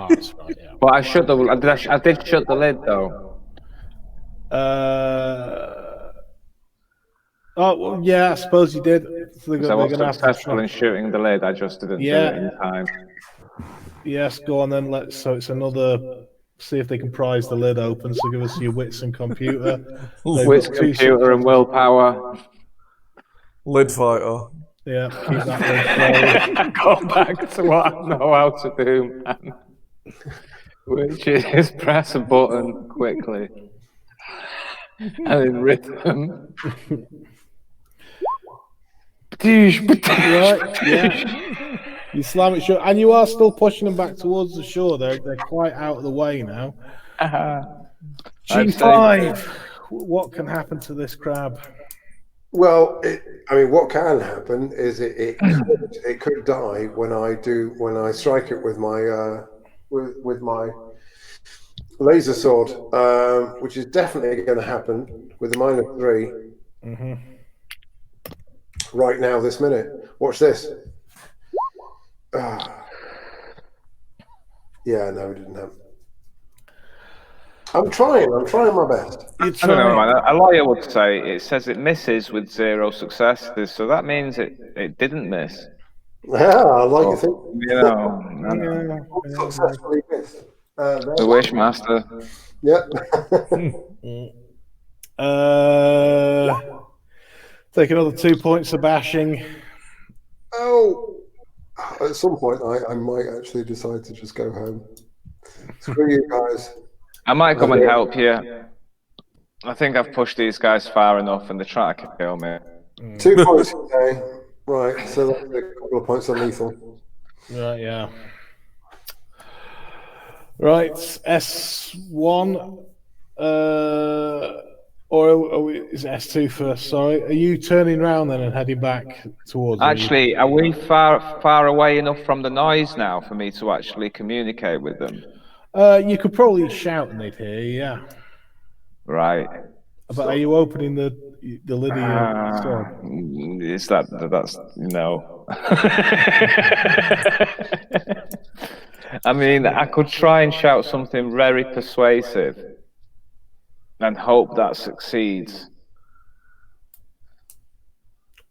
that's right. Yeah. But I shut I did shut the lid though. Oh, well, yeah, I suppose you did. So Because I was gonna successful in shooting the lid, I just didn't do it in time. Yes, go on then. So it's another. See if they can prise the lid open. So give us your wits and computer. Wits, computer, and willpower. Lid fighter. Yeah, keep that lid closed. Go back to what I know how to do, man. Which is press a button quickly. And in rhythm. Right, yeah. You slam it shut, and you are still pushing them back towards the shore. They're quite out of the way now. G5. What can happen to this crab? Well, what can happen is it could die when I strike it with my with my laser sword, which is definitely going to happen with a -3 right now this minute. Watch this. Yeah, no, it didn't happen. I'm trying my best. I don't know, man. A lawyer would say it says it misses with 0 successes, so that means it didn't miss. Yeah, I like to think. You know, Successfully missed. the Wishmaster. Yep. Take another 2 points of bashing. Oh, at some point, I might actually decide to just go home. Screw you guys. I might come and help you. I think I've pushed these guys far enough and they're trying to kill me. 2 points today. Right, so that's a couple of points on lethal. Right, yeah. Right, S1. Or is it S2 first? Sorry. Are you turning around then and heading back towards? Actually, are we far away enough from the noise now for me to actually communicate with them? You could probably shout and they'd hear you, yeah. Right. But are you opening the lid of your sword? Is that's no. I mean, I could try and shout something very persuasive and hope that succeeds.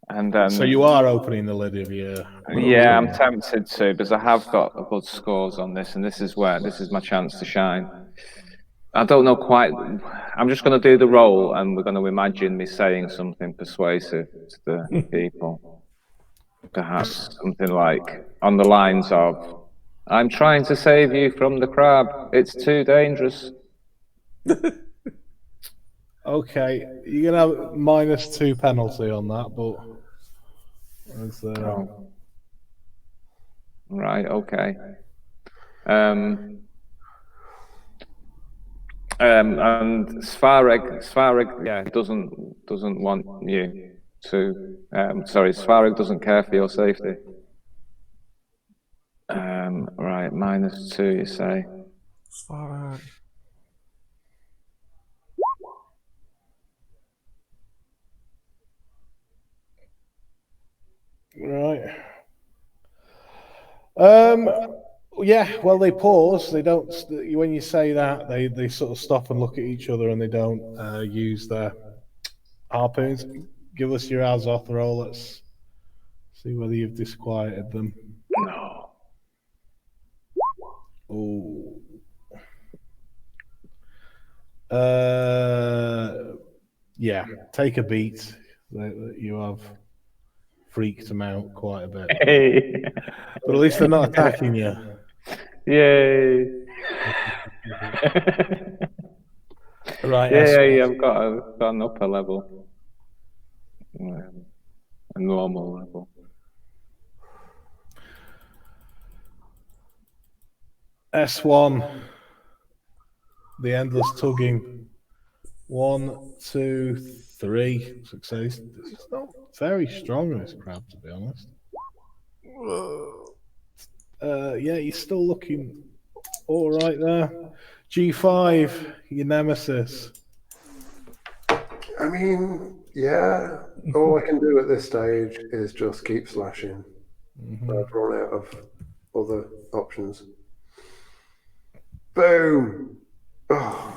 And then, so you are opening the lid of your... Yeah, I'm tempted to, because I have got good scores on this, and this is my chance to shine. I don't know quite. I'm just going to do the roll, and we're going to imagine me saying something persuasive to the people. Perhaps something like on the lines of, "I'm trying to save you from the crab. It's too dangerous." Okay, you're going to have -2 penalty on that, but... Right, okay. And Svareg, yeah, doesn't want you to. Sorry, Svareg doesn't care for your safety. Right, -2, you say. Svareg. Right. Yeah, well, they pause. They don't. When you say that, they sort of stop and look at each other, and they don't use their harpoons. Give us your Azoth roll. Let's see whether you've disquieted them. No. Oh. Yeah. Take a beat. You have freaked them out quite a bit. Hey. But at least they're not attacking you. Yay. Right. Yeah, I've got an upper level. A normal level. S1. The endless tugging. 1, 2, 3 success. It's not very strong, this crab, to be honest. Yeah, you're still looking all right there. G5, your nemesis. I mean, yeah. All I can do at this stage is just keep slashing. I've run out of other options. Boom. Oh.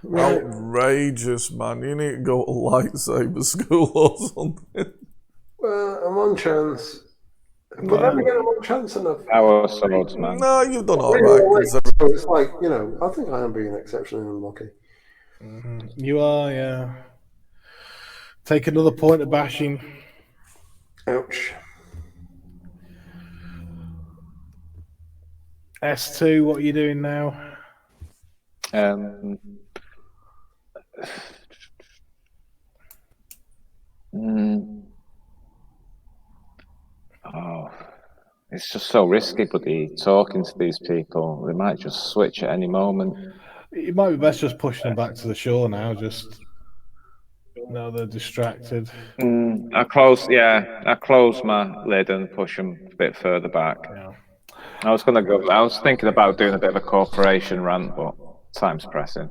Right. Outrageous, man. You need to go to lightsaber school or something. Well, I'm on chance. But then again, I'm on chance enough. Power swords, man. No, you've done all Really, right. so it's like, I think I am being exceptionally unlucky. You are, yeah. Take another point of bashing. Ouch. S2, what are you doing now? Oh, it's just so risky, buddy, talking to these people. They might just switch at any moment. It might be best just pushing them back to the shore now, just now they're distracted. I close my lid and push them a bit further back. Yeah. I was thinking about doing a bit of a corporation rant, but time's pressing.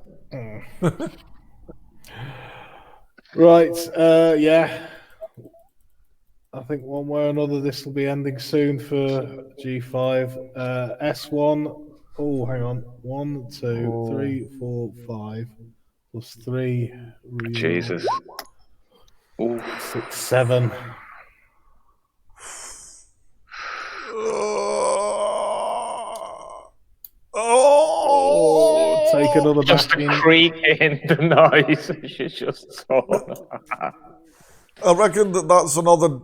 Right, yeah. I think one way or another this will be ending soon for G5. S1. Oh, hang on. 1, 2, 3, 4, 5. Plus 3. Jesus. Ooh. 6, 7. Oh, Take another Just bashing. a creak in the noise. She's just torn. I reckon that's another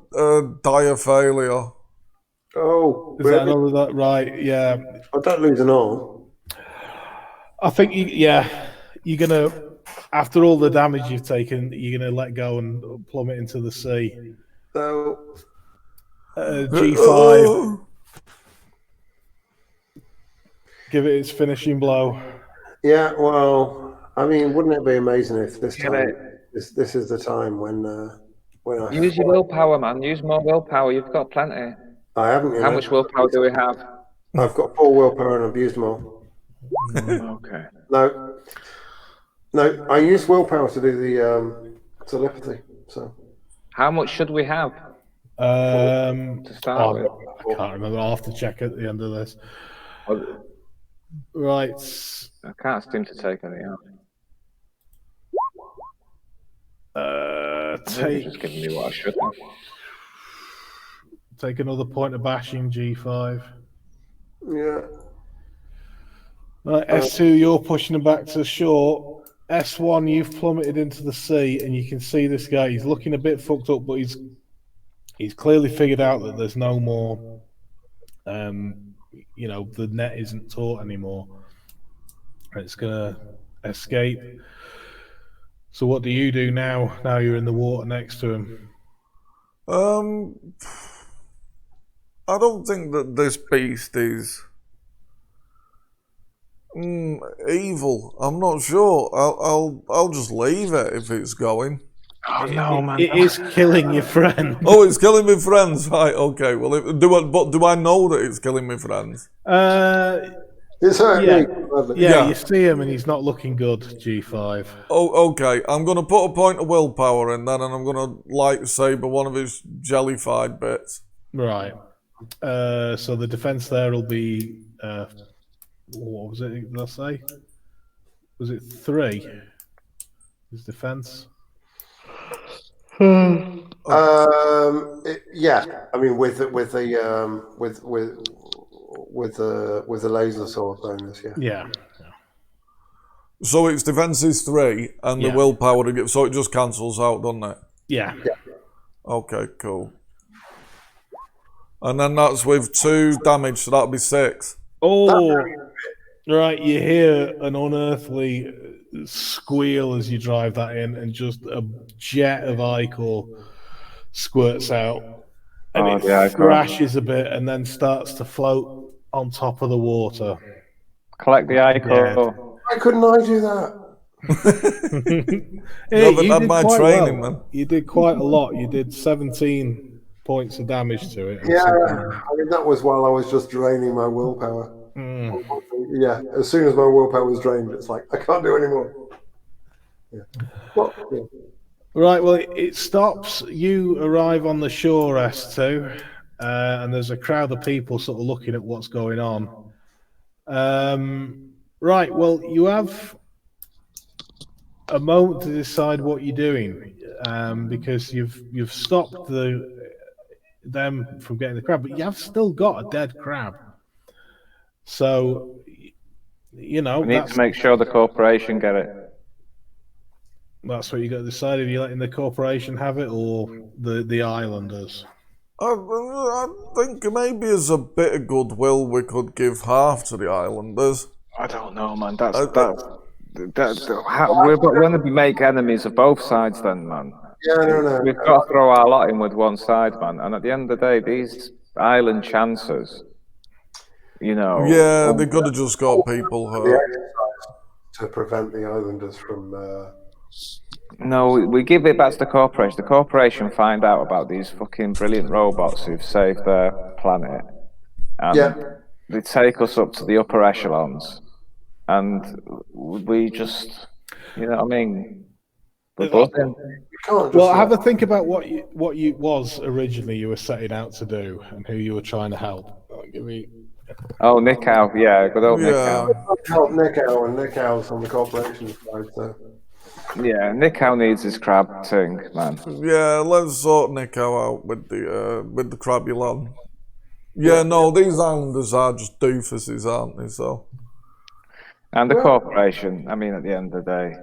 dire failure. Oh, Is really? that another that? Right, yeah. I don't lose an arm. I think, you're going to, after all the damage you've taken, you're going to let go and plummet into the sea. So, G5. Give it its finishing blow. yeah, well, I mean, wouldn't it be amazing if this time, this is the time when I Use your willpower, man. Use more willpower. You've got plenty. I haven't. How much willpower do we have? I've got 4 willpower and I've used them all. Okay. No, I used willpower to do the telepathy. So How much should we have to start with? I can't remember. I'll have to check at the end of this. Right. I can't seem to take any out. Take Just giving me what I should have. Take another point of bashing, G5. yeah, Right, S2, you're pushing him back to the shore. S1, you've plummeted into the sea, and you can see this guy. He's looking a bit fucked up, but he's clearly figured out that there's no more. The net isn't taut anymore. It's gonna escape. So what do you do now? Now you're in the water next to him. I don't think that this beast is evil. I'm not sure. I'll just leave it if it's going. Oh no, man! It is killing your friend. Oh, it's killing my friends, right? Okay. Well, do I know that it's killing my friends? it's hurt Yeah. me. Yeah, you see him and he's not looking good, G5. Oh, okay. I'm gonna put a point of willpower in that, and I'm gonna lightsaber one of his jellified bits. Right. So the defense there will be what was it? Did I say? Was it 3? His defense. Yeah, I mean with the laser sword bonus. Yeah. Yeah. So its defense is 3, and the Yeah. willpower to get. So it just cancels out, doesn't it? Yeah. Okay, cool. And then that's with 2 damage, so that'll be 6. Oh, right. You hear an unearthly squeal as you drive that in, and just a jet of ichor squirts out, and it thrashes a bit, and then starts to float on top of the water. Collect the ichor. Why couldn't I do that? Hey, No, but you that's did my quite training, well. man. You did quite a lot. You did 17 points of damage to it. Yeah, I mean that was while I was just draining my willpower. Yeah, as soon as my willpower was drained, it's like I can't do anymore. Yeah. Well, yeah. Right, well, it stops. You arrive on the shore, S2, and there's a crowd of people sort of looking at what's going on. Right, well, you have a moment to decide what you're doing, because you've stopped them from getting the crab, but you have still got a dead crab. So, We need to make sure the corporation get it. that's what you got to decide. If you're letting the corporation have it or the islanders. I think maybe as a bit of goodwill, we could give half to the islanders. I don't know, man. We're going to make enemies of both sides, then, man. Yeah, no. We've got to throw our lot in with one side, man. And at the end of the day, these island chancers, Yeah, they could have just got people hurt. To prevent the islanders from. No, we give it back to the corporation. The corporation find out about these fucking brilliant robots who've saved their planet, and they take us up to the upper echelons, and we just, you know what I mean? We're buzzing. Well, have a think about what you was originally you were setting out to do and who you were trying to help. Oh, Nick Howe, yeah, good old Nick Howe. Help Nick Howe, and Nick Howe's on the corporation side, so. Yeah, Nick Howe needs his crab thing, man. Yeah, let's sort Nick Howe out with the crabby lad. Yeah, no, these islanders are just doofuses, aren't they? So. And the corporation, I mean, at the end of the day,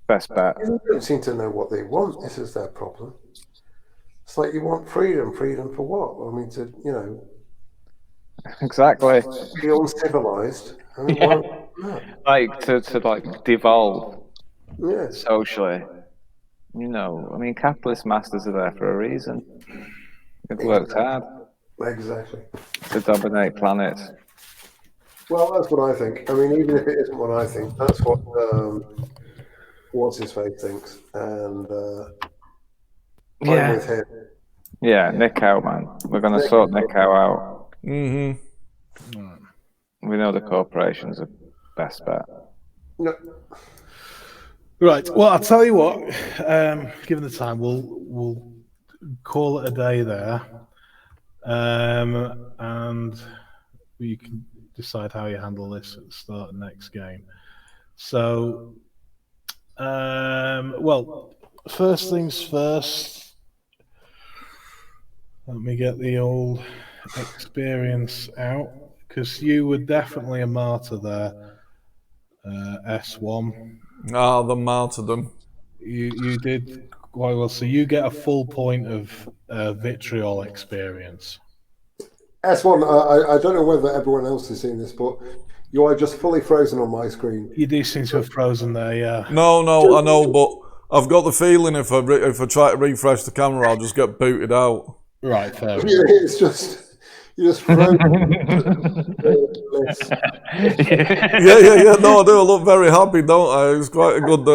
best bet. They don't seem to know what they want. This is their problem. It's like you want freedom. Freedom for what? I mean, Exactly. be uncivilized. I mean, Like to devolve yes. socially. I mean, capitalist masters are there for a reason. They've worked hard Exactly. to dominate planets. Well, that's what I think. I mean, even if it isn't what I think, that's what what's his face thinks, and I'm with him. Yeah, Nick Howe, man. We're gonna sort Nick Howe out. Mm-hmm. We know the corporation's the best bet. No. Right. Well, I'll tell you what. Given the time, we'll call it a day there, and we can decide how you handle this at the start of the next game. So, well, first things first. Let me get the old experience out, because you were definitely a martyr there, S1. Ah, the martyrdom. You did quite well. So you get a full point of vitriol experience. S1, I don't know whether everyone else has seen this, but you are just fully frozen on my screen. You do seem to have frozen there, yeah. No, I know, but I've got the feeling if I try to refresh the camera, I'll just get booted out. Right, fair. It's just you just frozen. Yeah. No, I do. I look very happy, don't I? It's quite a good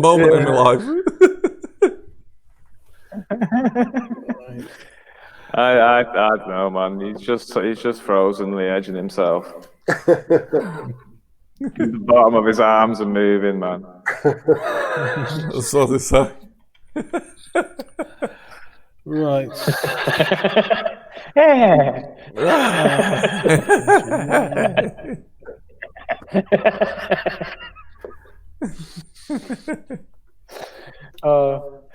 moment in my life. I don't know, man. He's just frozenly edging himself. The bottom of his arms are moving, man. That's what they say. Right.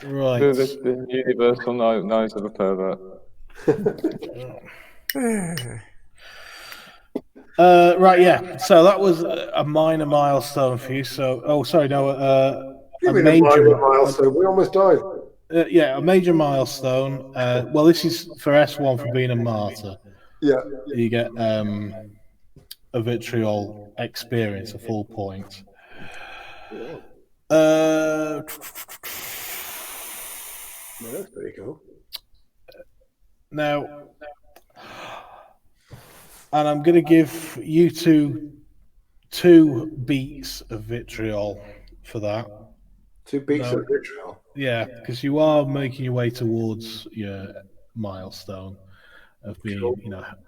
Right. The universal noise of a pervert. Right, yeah. So that was a minor milestone for you. So, a major milestone. We almost died. Yeah, a major milestone. Well, this is for S1 for being a martyr. Yeah. You get a vitriol experience, a full point. That's pretty cool. Now, and I'm going to give you two beats of vitriol for that. 2 beats of vitriol. Yeah, because you are making your way towards your milestone of being,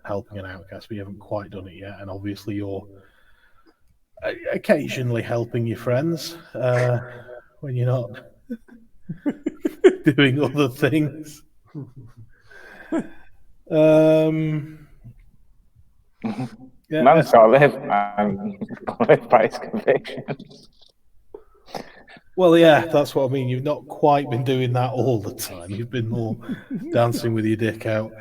helping an outcast, but you haven't quite done it yet. And obviously, you're occasionally helping your friends when you're not doing other things. Man's got to live by his convictions. Well, yeah, that's what I mean. You've not quite been doing that all the time. You've been more dancing with your dick out.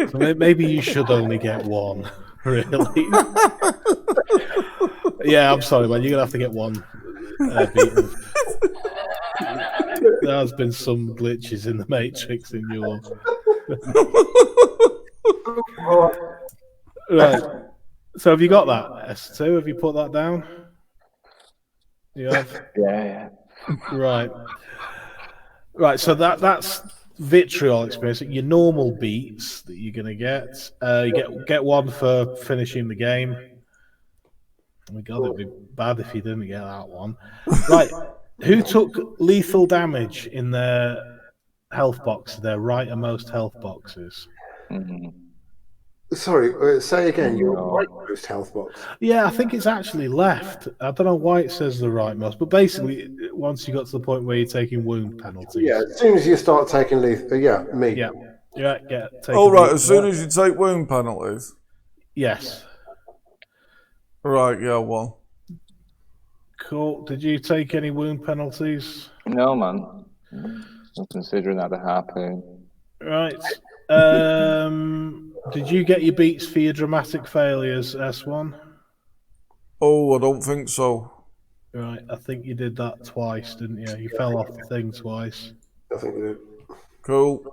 So maybe you should only get one, really. Yeah, I'm sorry, man. You're going to have to get one beat of. There has been some glitches in the Matrix in your. Right. So have you got that, S2? Have you put that down? You have? Yeah. Right. Right, so that's vitriol experience. Your normal beats that you're going to get. You get one for finishing the game. Oh my God, it'd be bad if you didn't get that one. Right, who took lethal damage in their health box, their rightmost health boxes? Sorry, say again. Your rightmost health box. Yeah, I think it's actually left. I don't know why it says the rightmost, but basically, once you got to the point where you're taking wound penalties. Yeah, as soon as you start taking lethal, yeah, me. Yeah. Oh, right, as soon as you take wound penalties? Yes. Right, yeah, well. Cool. Did you take any wound penalties? No, man. I'm considering that a harpoon. Right. Did you get your beats for your dramatic failures, S1? Oh, I don't think so. Right, I think you did that twice, didn't you? You fell off the thing twice. I think we did. Cool.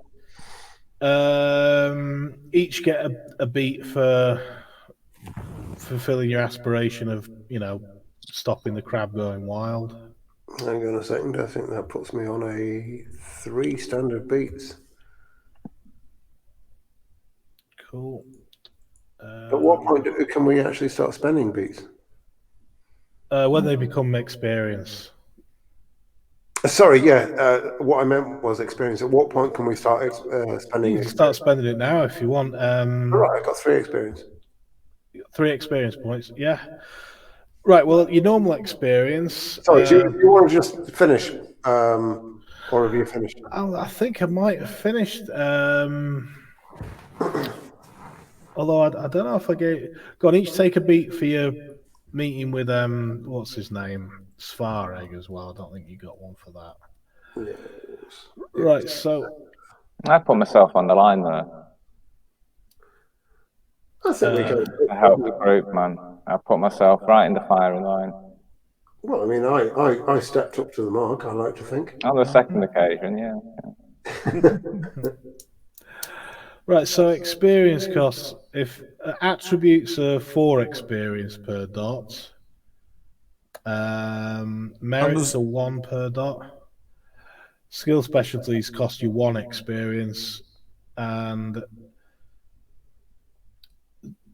Each get a beat for fulfilling your aspiration of, stopping the crab going wild. Hang on a second. I think that puts me on a 3 standard beats. Cool. At what point can we actually start spending beats? When they become experience. Sorry, yeah. What I meant was experience. At what point can we start spending? You can start spending it now if you want. All right, I got 3 experience. 3 experience points, yeah. Right, well, your normal experience... Sorry, do you want to just finish? Or have you finished? I think I might have finished. Although I don't know if I gave... Go on, each take a beat for your meeting with, what's his name? Svareg as well. I don't think you got one for that. Yes. Right, so... I put myself on the line there. I think we can. To help the group, man. I put myself right in the firing line. Well, I mean, I stepped up to the mark, I like to think. On the second occasion, yeah. Right, so experience costs. If attributes are 4 experience per dot, merits are 1 per dot. Skill specialties cost you 1 experience, and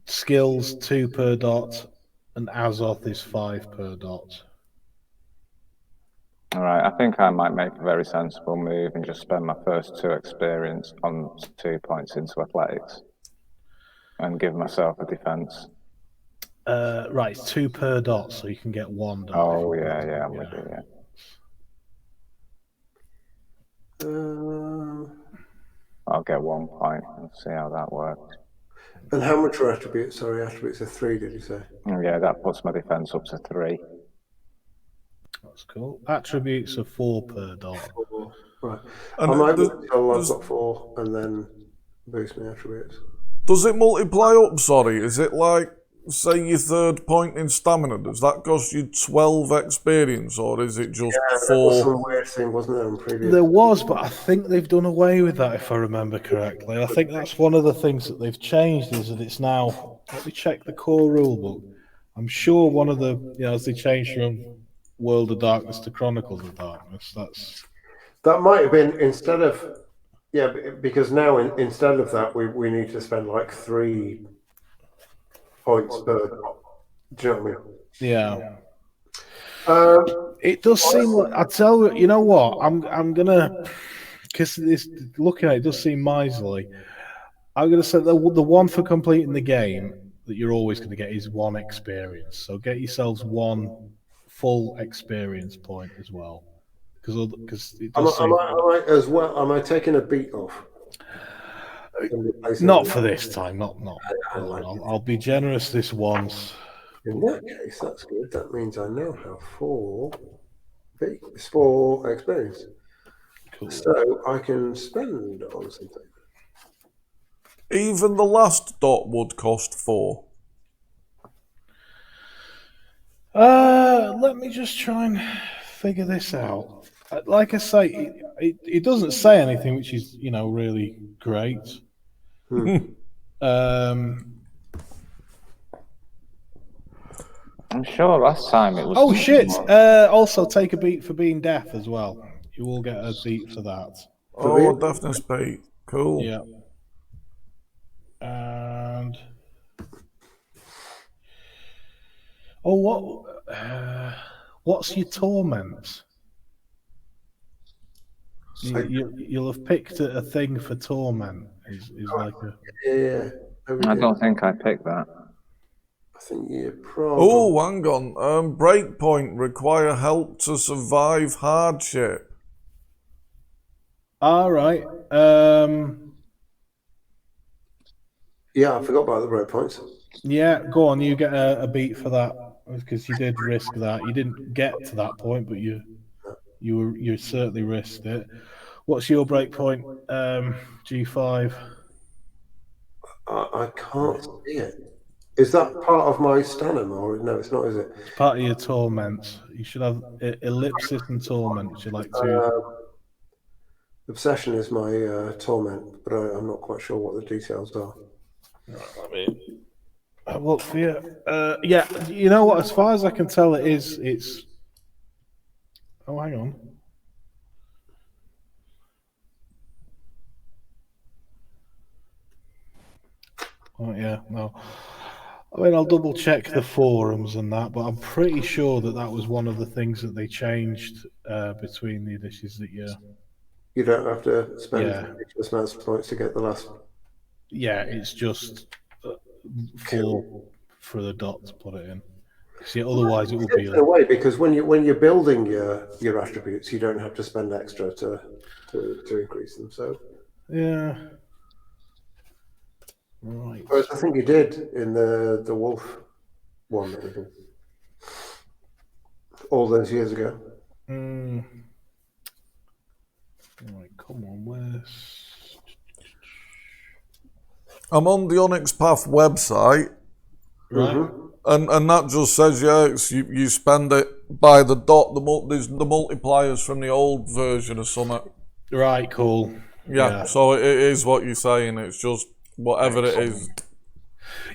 skills 2 per dot, and Azoth is 5 per dot. All right, I think I might make a very sensible move and just spend my first 2 experience on 2 points into athletics and give myself a defense. Right, 2 per dot, so you can get 1 dot. Oh, yeah, I'm with you, yeah. I'll get 1 point and see how that works. And how much are attributes? Sorry, attributes are 3, did you say? Yeah, that puts my defense up to 3. That's cool. Attributes are 4 per dot. 4. Right. And I might wait until I've got 4 and then boost my attributes. Does it multiply up, sorry? Is it like, say, your 3rd point in stamina? Does that cost you 12 experience, or is it just 4? That was some weird thing, wasn't there, in previous? There was, but I think they've done away with that, if I remember correctly. I think that's one of the things that they've changed, is that it's now... Let me check the core rulebook. I'm sure one of the... as they changed from World of Darkness to Chronicles of Darkness, that might have been instead of... Yeah, because now instead of that, we need to spend like 3 points per... Do you know what I mean? Yeah. It does seem like... I tell you, you know what? I'm going to... Because looking at it does seem miserly. I'm going to say the one for completing the game that you're always going to get is 1 experience. So get yourselves 1 full experience point as well. Because it does seem... Am I taking a beat off? Not for this time. Not. I'll be generous this once. In that case, that's good. That means I now have 4 It's for experience. Cool. So I can spend on something. Even the last dot would cost 4. Let me just try and figure this out. Like I say, it doesn't say anything, which is really great. I'm sure last time it was. Oh shit! Also, take a beat for being deaf as well. You will get a beat for that. Oh, deafness beat. Cool. Yeah. And what's your torment? You'll have picked a thing for torment. Is like a Yeah. I don't think I picked that. I think you probably. Oh, hang on. Breakpoint require help to survive hardship. all right. Yeah, I forgot about the breakpoints. Yeah, go on. You get a beat for that because you did risk that. You didn't get to that point, but you certainly risked it. What's your break point? G5. I can't see it. Is that part of my stamina, or no? It's not, is it? It's part of your torment. You should have ellipsis and torment, which are like two. Obsession is my torment, but I'm not quite sure what the details are. Right, let me have a look for you. Yeah, you know what? As far as I can tell, it's. Oh, hang on. Oh yeah, no. I mean, I'll double check the forums and that, but I'm pretty sure that was one of the things that they changed between the editions that year. You don't have to spend Yeah. ridiculous amounts of points to get the last. Yeah, it's just 4 for the dot to put it in. See, otherwise it would be In a way, because when you're building your attributes, you don't have to spend extra to increase them. So yeah. Right. whereas I think you did in the wolf one that we did all those years ago. Right, come on, where's... I'm on the Onyx Path website, Right. and that just says, you spend it by the dot. There's the multipliers from the old version of Summit. Right, cool. Yeah, so it is what you're saying. It's just whatever it is.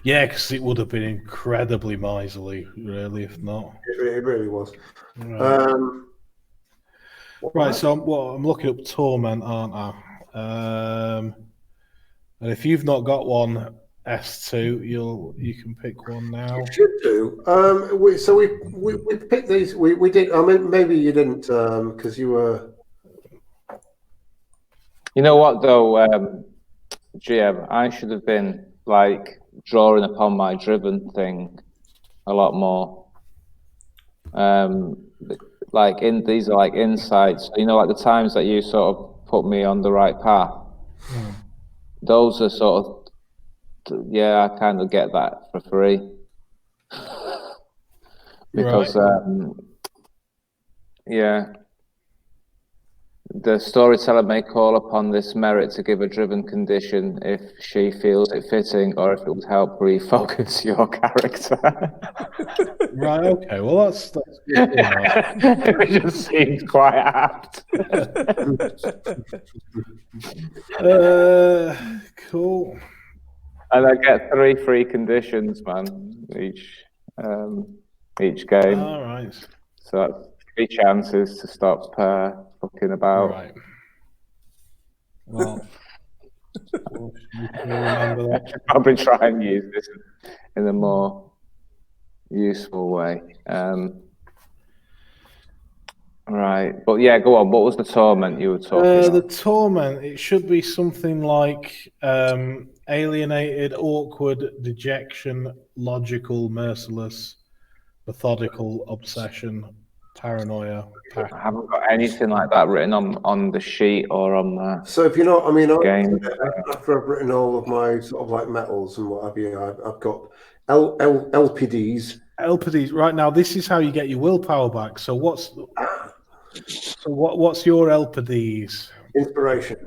Yeah, because it would have been incredibly miserly, really, if not. It really was. Right, right so I'm looking up Torment, aren't I? And if you've not got one, S2, you can pick one now. You should do. We picked these. We did. I mean, maybe you didn't because you were. You know what though, GM, I should have been like drawing upon my driven thing a lot more. Like these are like insights. You know, like the times that you sort of put me on the right path. Those are sort of, I kind of get that for free because the storyteller may call upon this merit to give a driven condition if she feels it fitting or if it would help refocus your character. Right, okay, well that's good. It just seems quite apt. Cool. And I get 3 free conditions, man, each game. All right. So that's 3 chances to stop fucking about. Right. Well, remember that. I should probably try and use this in a more useful way. Right, but yeah, go on. What was the torment you were talking about? The torment, it should be something like alienated, awkward, dejection, logical, merciless, methodical, obsession, paranoia. I haven't got anything like that written on the sheet or on the. So if you're not, I mean, game. after I've written all of my sort of like metals and what have you, I've got LPDs. LPDs. Right now, this is how you get your willpower back. So what's So what's your LPDs? Inspiration.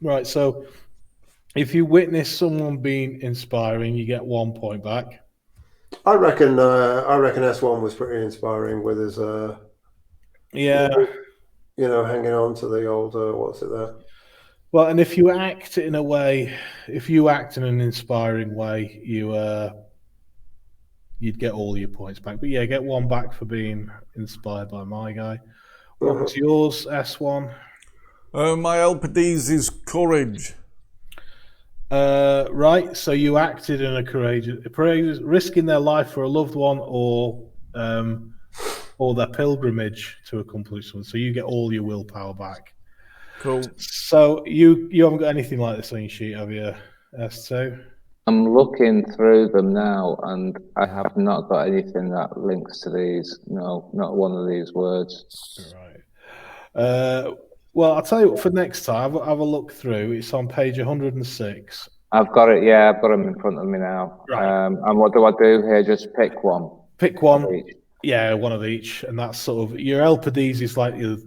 Right. So if you witness someone being inspiring, you get 1 point back. I reckon S1 was pretty inspiring with his Yeah. hanging on to the old what's it there? Well, and if you act in an inspiring way, you'd get all your points back. But yeah, get 1 back for being inspired by my guy. What was yours, S1? My LPDs is courage. Right. So you acted in a courageous, risking their life for a loved one or their pilgrimage to accomplish something. So you get all your willpower back. Cool. So you haven't got anything like this on your sheet, have you, S2? I'm looking through them now, and I have not got anything that links to these. No, not one of these words. Right. Well, I'll tell you what, for next time, have a look through. It's on page 106. I've got it, yeah, I've got them in front of me now. Right. And what do I do here? Just pick one? Pick one. Of each. Yeah, one of each. And that's sort of, your LPDs is like your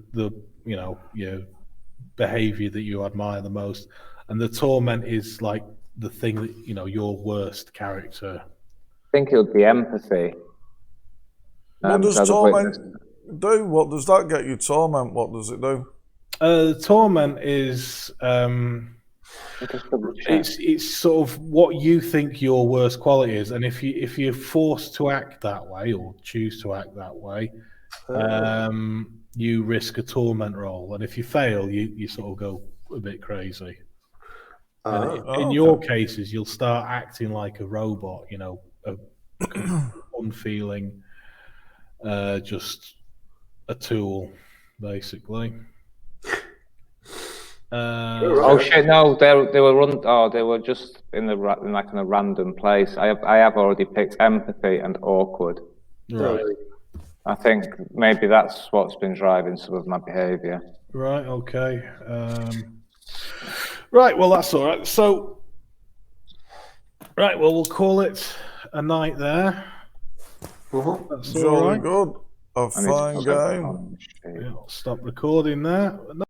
behavior that you admire the most. And the torment is like the thing that, your worst character. I think it would be empathy. What does torment do? What does that get you? Torment, what does it do? Torment is it's sort of what you think your worst quality is, and if you're forced to act that way or choose to act that way, you risk a torment roll, and if you fail, you sort of go a bit crazy. In your cases, you'll start acting like a robot, unfeeling, just a tool, basically. Oh shit! No, they were just in a random place. I have already picked empathy and awkward. Right. I think maybe that's what's been driving some of my behaviour. Right. Okay. Right. Well, that's all right. So, right. Well, we'll call it a night there. That's all right. Good. A fine game. Yeah, I'll stop recording there.